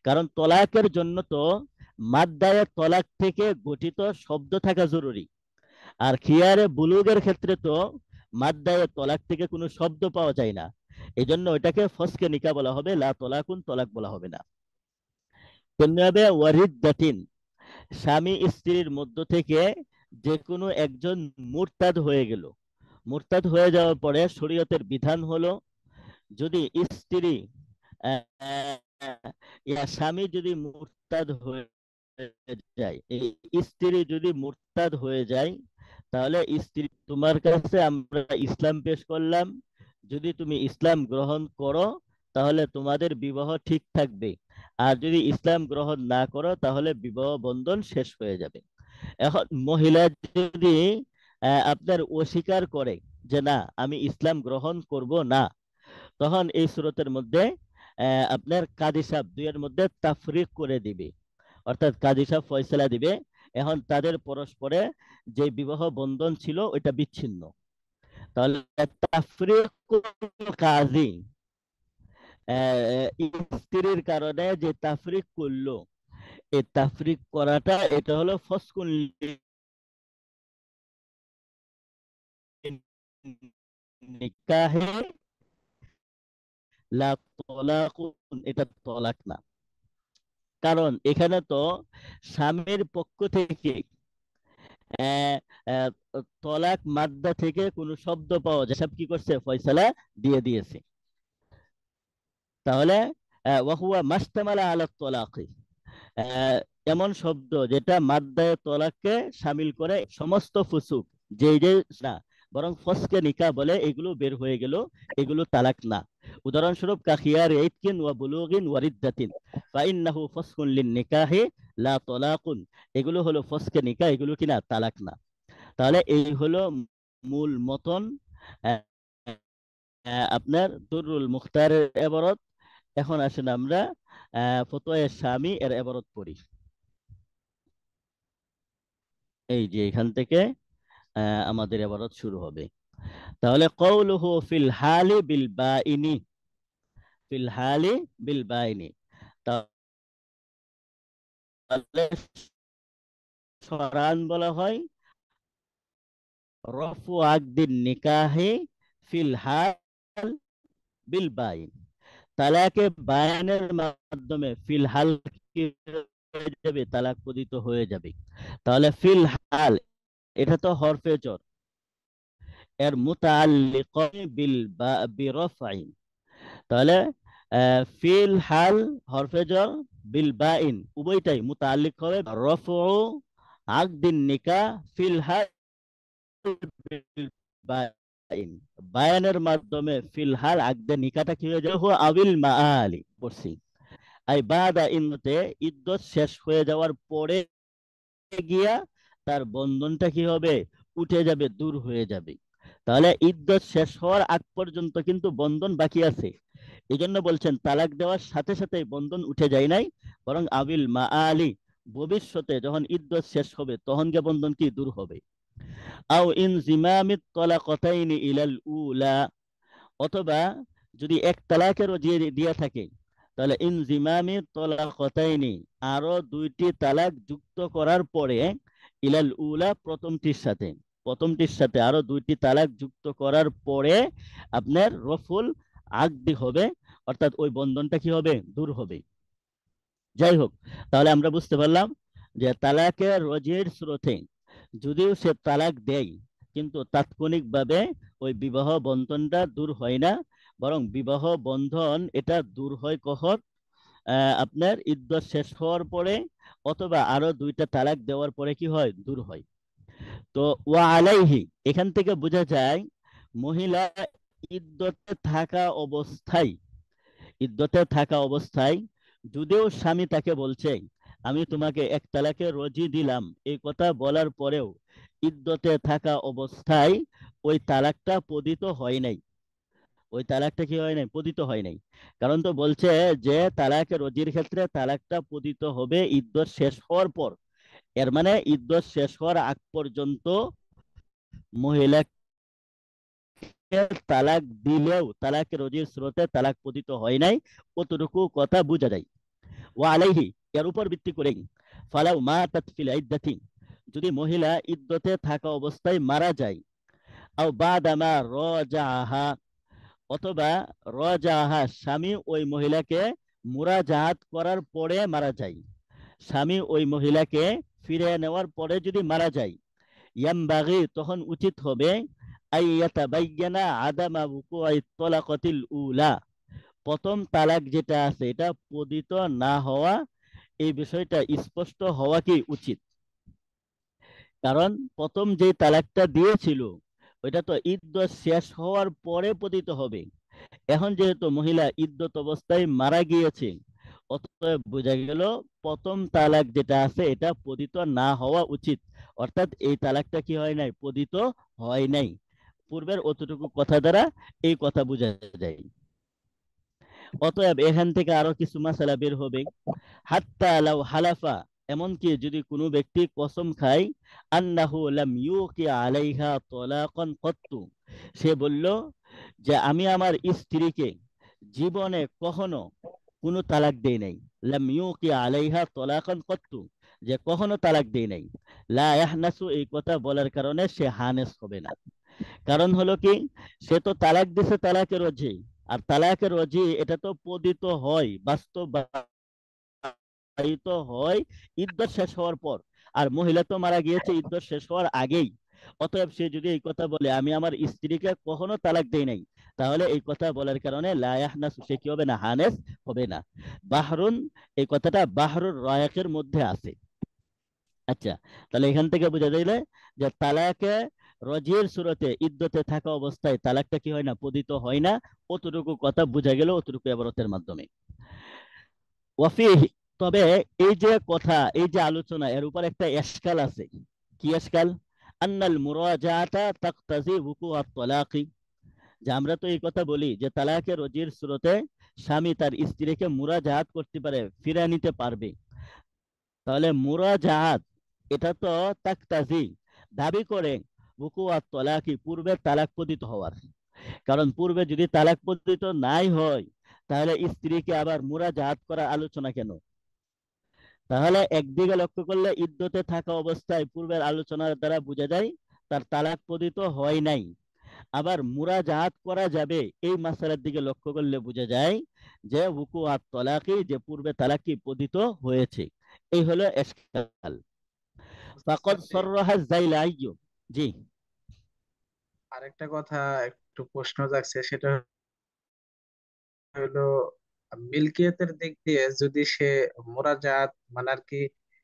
কারণ তলাকের জন্য তো মাদ্দায়ে তলাক থেকে গঠিত শব্দ থাকা জরুরি, আর খিয়ারে বুলুগের ক্ষেত্রে তো মাদ্দায়ে তলাক থেকে কোনো শব্দ পাওয়া যায় না। এই জন্য ওইটাকে ফসকে নিকাহ বলা হবে, লা তলাকুন, তলাক বলা হবে না। তেমনি হবে ওয়ারিদ্দাতিন, স্বামী স্ত্রীর মধ্য থেকে যে কোনো একজন মুরতাদ হয়ে গেল। মুরতাদ হয়ে যাওয়ার পরে শরীয়তের বিধান হলো, যদি স্ত্রী স্বামী যদি মুরতাদ হয়ে যায়, এই স্ত্রী যদি মুরতাদ হয়ে যায়, তাহলে স্ত্রী, তোমার কাছে আমরা ইসলাম পেশ করলাম, যদি তুমি ইসলাম গ্রহণ করো তাহলে তোমাদের বিবাহ ঠিক থাকবে, আর যদি ইসলাম গ্রহণ না করো তাহলে বিবাহ বন্ধন শেষ হয়ে যাবে। এখন মহিলা যদি আপনার অস্বীকার করে যে না আমি ইসলাম গ্রহণ করব না, তখন এই সূরতের মধ্যে আপনার কাজী সাহেব দুইয়ের মধ্যে তাফরিক করে দিবে, অর্থাৎ কাজী সাহেব ফয়সালা দিবে। এখন তাদের পরস্পরে যে বিবাহ বন্ধন ছিল ওইটা বিচ্ছিন্ন। তাহলে তাফরিকুল কাজী, স্ত্রীর কারণে যে তাফরিক করলো, এই তাফরিক করাটা এটা হলো ফসকুন নিকাহে লা তলাকুন, এটা তলাক না। কারণ এখানে তো স্বামীর পক্ষ থেকে আহ, আহ, তলাক মাদ্দা থেকে কোনো শব্দ পাওয়া যায়, সব কি করছে? ফয়সালা দিয়ে দিয়েছে। তাহলে ওয়াহুয়া মাশতামালা আলা তলাকি, আহ, এমন শব্দ যেটা মাদ্দায়ে তলাককে শামিল করে সমস্ত ফুসুক, যে না, বরং ফসকে নিকাহ বলে, এগুলো বের হয়ে গেল, এগুলো তালাক না। উদাহরণস্বরূপ কাখিয়ার ইতকিন ওয়া বুলুগিন ওয়া রিদ্দাতিন ফাইন্নাহু ফসকুন লিন নিকাহি লা তলাকুন, এগুলো হলো ফসকে নিকাহ, এগুলো কিনা তালাক না। তাহলে এই হলো মূল মতন আপনার দুরুল মুখতারের এবারত। এখন আসেন আমরা ফতোয়া শামী এর এবারত পড়ি। এই যে এখান থেকে আমাদের এবারত শুরু হবে। তাহলে কওলুহু ফিল হালি বিল বাইনি, ফিল হালি বিল বাইনি, তাহলে শরান বলা হয় রফু আকদিন নিকাহি ফিল হাল বিল বাইন, তালাকে বায়ানের মাধ্যমে ফিল হাল কি হয়ে যাবে? তালাক পতিত হয়ে যাবে। তাহলে ফিল হাল এটা তো হরফে জর, এর মুতাআল্লিক বিল বিরফাইন, তাহলে ফিল হাল হরফে জর বিল বাইন উভয়টাই মুতাআল্লিক হবে রফউ আকদিন নিকাহ ফিল হাল বিল বাইন, বায়ানের মাধ্যমে ফিল হাল আকদে নিকাহটা কি হয়ে যাবে? আবিল মাআলি পড়ছি। আই বাদা ইন্নতে ইদ্যত শেষ হয়ে যাওয়ার পরে গিয়া তার বন্ধনটা কি হবে, উঠে যাবে, দূর হয়ে যাবে। তাহলে ইদ্যত শেষ হওয়ার আগ পর্যন্ত কিন্তু বন্ধন বাকি আছে। এই জন্য বলছেন তালাক দেওয়ার সাথে সাথে বন্ধন উঠে যায় নাই, বরং আবিল মা আলী ভবিষ্যতে যখন ইদ্যত শেষ হবে তখন গিয়ে বন্ধন কি দূর হবে। আও ইন জিমামিত তালাকাতাইনি ইলাল উলা, অথবা যদি এক তালাকেরও দিয়ে থাকে তাহলে ইনজিমামি তালাকাতাইনি আরো দুইটি তালাক যুক্ত করার পরে ইলাল উলা প্রথমটির সাথে আরো দুইটি তালাক যুক্ত করার পরে আপনার রফুল আকদি হবে, অর্থাৎ ওই বন্ধনটা কি হবে, দূর হবে। যাই হোক, তাহলে আমরা বুঝতে পারলাম যে তালাকের রজির স্রোতে যদিও সে তালাক দেয় কিন্তু তাৎক্ষণিকভাবে ওই বিবাহ বন্ধনটা দূর হয় না, বরং বিবাহ বন্ধন এটা দূর হয় কখন, আপনার ইদ্যত শেষ হওয়ার পরে অথবা আরো দুইটা তালাক দেওয়ার পরে কি হয়, দূর হয়। তো ওয়া আলাইহি এখান থেকে বোঝা যায় মহিলা ইদ্যতে থাকা অবস্থায় যদিও স্বামী তাকে বলছে আমি তোমাকে এক তালাকে রজি দিলাম, এই কথা বলার পরেও ইদ্যতে থাকা অবস্থায় ওই তালাকটা পতিত হয় নাই, পতিত হয় নাই। কারণ তো বলছে যে তালাকে রজির ক্ষেত্রে তালাকটা পতিত হবে ইদ্যত শেষ হওয়ার পর। এর মানে ইদ্যত শেষ হওয়ার আগ পর্যন্ত মহিলাকে তালাক দিলেও তালাকে রজির স্রোতে তালাক পতিত হয় নাই, কতটুকু কথা বোঝা যায়। ওয়া আলাইহি এর উপর ভিত্তি করে ফালাউ মাতাত ফিল ইদ্দাতি, যদি মহিলা ইদ্যতে থাকা অবস্থায় মারা যায়, আও বাদামা রাজাহা, অথবা রাজাহা স্বামী ওই মহিলাকে মুরাজাত করার পরে মারা যায়, স্বামী ওই মহিলাকে ফিরে নেওয়ার পরে যদি মারা যায়, ইয়ামবাগি তখন উচিত হবে আইয়াতাবায়্যানা আদামা ওকুআই তালাকাতিল উলা, প্রথম তালাক যেটা আছে এটা পতিত না হওয়া, এই বিষয়টা স্পষ্ট হওয়া কি উচিত। কারণ প্রথম যে তালাকটা দিয়েছিল ওইটা তো ইদ্যত শেষ হওয়ার পরে পতিত হবে। এখন যেহেতু মহিলা ইদ্যত অবস্থায় মারা গিয়েছে, অতএব বোঝা গেল প্রথম তালাক যেটা আছে এটা পতিত না হওয়া উচিত, অর্থাৎ এই তালাকটা কি হয় নাই, পতিত হয় নাই। পূর্বের অতটুকু কথা দ্বারা এই কথা বোঝা যায়। অতএব এখান থেকে আরো কিছু মাসালা বের হবে। হাত্তা লাউ হালাফা, এমনকি যদি কোনো ব্যক্তি কসম খায়, আন্নাহু লাম ইউকি আলাইহা তালাকান কত্তু, সে বলল যে আমি আমার স্ত্রীকে জীবনে কখনো কোনো তালাক দেই নাই, লাম ইউকি আলাইহা তালাকান কত্তু, যে কখনো তালাক দেই নাই, লা ইয়াহনাসু, এই কথা বলার কারণে সে হানেস হবে না। কারণ হলো কি, সে তো তালাক দিছে তালাকের রজি, আর তালাকের রজি এটা তো পতিত হয়, বাস্তবায়িত হয় ইদ্যত শেষ হওয়ার পর, আর মহিলা তো মারা গিয়েছে ইদ্যত শেষ হওয়ার আগেই। অতএব সে যদি এই কথা বলে আমি আমার স্ত্রীকে কখনো তালাক দেই নাই, তাহলে এই কথা বলার কারণে লা ইয়াহনাসু, সে কি হবে না, হানেস হবে না। বাহরুন, এই কথাটা বাহরুর রায়াকের মধ্যে আছে। আচ্ছা, তাহলে এখান থেকে বোঝা যাইলে যে তালাকে রজির সুরতে ইদ্যতে থাকা অবস্থায় তালাকটা কি হয় না, পতিত হয় না, অতটুকু কথা বোঝা গেল অতটুকু ইবারতের মাধ্যমে। ওয়াফিহি, তবে এই যে কথা, এই যে আলোচনা, এর উপর একটা এশকাল আছে। কি এশকাল? আন্নাল মুরাজাআতা তাকতাজি ওকুআত তালাকি, যে আমরা তো এই কথা বলি যে তালাকে রজির সুরতে স্বামী তার স্ত্রীকে মুরাজাআত করতে পারে, ফিরে নিতে পারবে। তাহলে মুরাজাআত এটা তো তাকতাজি, দাবি করে ওকুআত তালাকি, পূর্বে তালাক পতিত হওয়ার। কারণ পূর্বে যদি তালাক পতিত নাই হয় তাহলে স্ত্রীকে আবার মুরাজাআত করার আলোচনা কেন? তাহলে একদিকে লক্ষ্য করলে ইদ্যতে থাকা অবস্থায় পূর্বের আলোচনার দ্বারা বোঝা যায় তার তালাক পতিত হয় নাই। আবার মুরাজাআত করা যাবে, এই মাসালার দিকে লক্ষ্য করলে বোঝা যায় যে ওকুআত তালাকি, যে পূর্বে তালাক কি পতিত হয়েছে। এই হলো ইশকাল। ফাকাদ উস্তাদ, সাররাহা যাইলাইয়ু। জি, আরেকটা কথা একটু প্রশ্ন জাগছে, সেটা হলো মিলকিয়তের দিক দিয়ে যদি সে মুরাজাত মানে আর কি,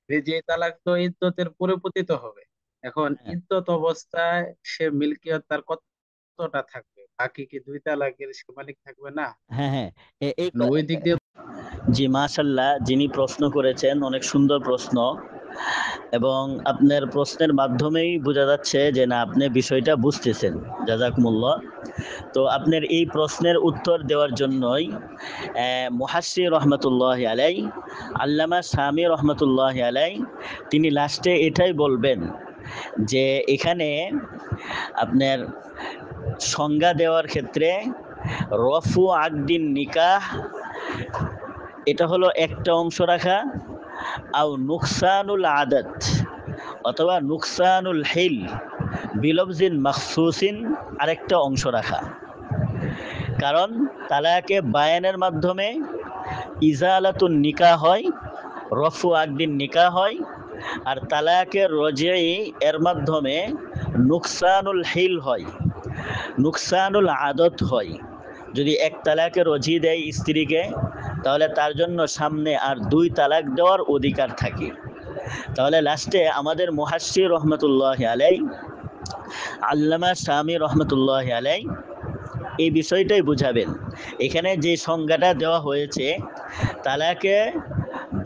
যে তালাক তো ইদ্যতের পরে পতিত হবে, এখন হ্যাঁ ইদ্যত অবস্থায় সে মিলকিয়ত তার কতটা থাকবে, বাকি কি দুই তালাকের সে মালিক থাকবে না? হ্যাঁ হ্যাঁ, এই মানে ওই দিক দিয়ে জি মাশাল্লাহ, যিনি প্রশ্ন করেছেন অনেক সুন্দর প্রশ্ন, এবং আপনার প্রশ্নের মাধ্যমেই বোঝা যাচ্ছে যে না আপনি বিষয়টা বুঝতেছেন। জাযাকুমুল্লাহ। তো আপনার এই প্রশ্নের উত্তর দেওয়ার জন্যই মুহাশশির রহমতুল্লাহ আলাই, আল্লামা শামী রহমতুল্লাহ আলাই, তিনি লাস্টে এটাই বলবেন যে এখানে আপনার সংজ্ঞা দেওয়ার ক্ষেত্রে রফু আকদিন নিকাহ এটা হলো একটা অংশ রাখা, আও নুকসানুল আদাত অথবা নুকসানুল হিল বিলফজিন মাখসুসিন আরেকটা অংশ রাখা। কারণ তালাকে বায়ানের মাধ্যমে ইজালাতুন নিকাহ হয়, রফু আকদিন নিকাহ হয়, আর তালাকে রজঈ এর মাধ্যমে নুকসানুল হিল হয়, নুকসানুল আদত হয়। যদি এক তালাকে রজি দেয় স্ত্রীকে, তাহলে তার জন্য সামনে আর 2 তালাক দেওয়ার অধিকার থাকে। তাহলে লাস্টে আমাদের মুহাশশির রহমতুল্লাহ আলাই, আল্লামা শামী রহমতুল্লাহ আলাই এই বিষয়টাই বুঝাবেন। এখানে যে সংজ্ঞাটা দেওয়া হয়েছে, তালাকে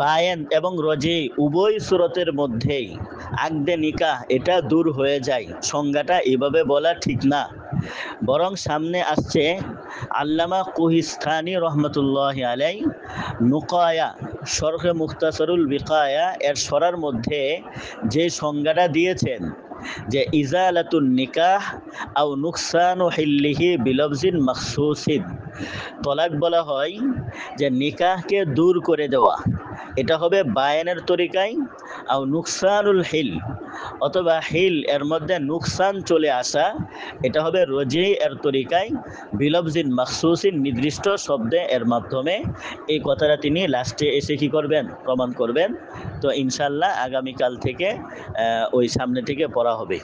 বায়েন এবং রজি উভয় সুরতের মধ্যেই আকদে নিকাহ এটা দূর হয়ে যায়, সংজ্ঞাটা এভাবে বলা ঠিক না। বরং সামনে আসছে আল্লামা কুহিস্তানি রহমতুল্লাহ আলাই নুকায়া শরহে মুখতাসরুল বিকায়া এর সরার মধ্যে যে সংজ্ঞাটা দিয়েছেন যে ইজালাতুন নিকাহ আও নুকসানু হিল্লিহি বিলফজিন মাখসুসিন, তলাক বলা হয় যে নিকাহকে দূর করে দেওয়া, এটা হবে বায়ানের তরিকায়, আও নুকসানুল হিল অথবা হিল এর মধ্যে নুকসান চলে আসা, এটা হবে রজি এর তরিকায়, বিলফজিন মাখসুসিন নির্দিষ্ট শব্দে এর মাধ্যমে। এই কথাটা তিনি লাস্টে এসে কি করবেন, প্রমাণ করবেন। তো ইনশাল্লাহ আগামীকাল থেকে ওই সামনে থেকে পড়া হবে।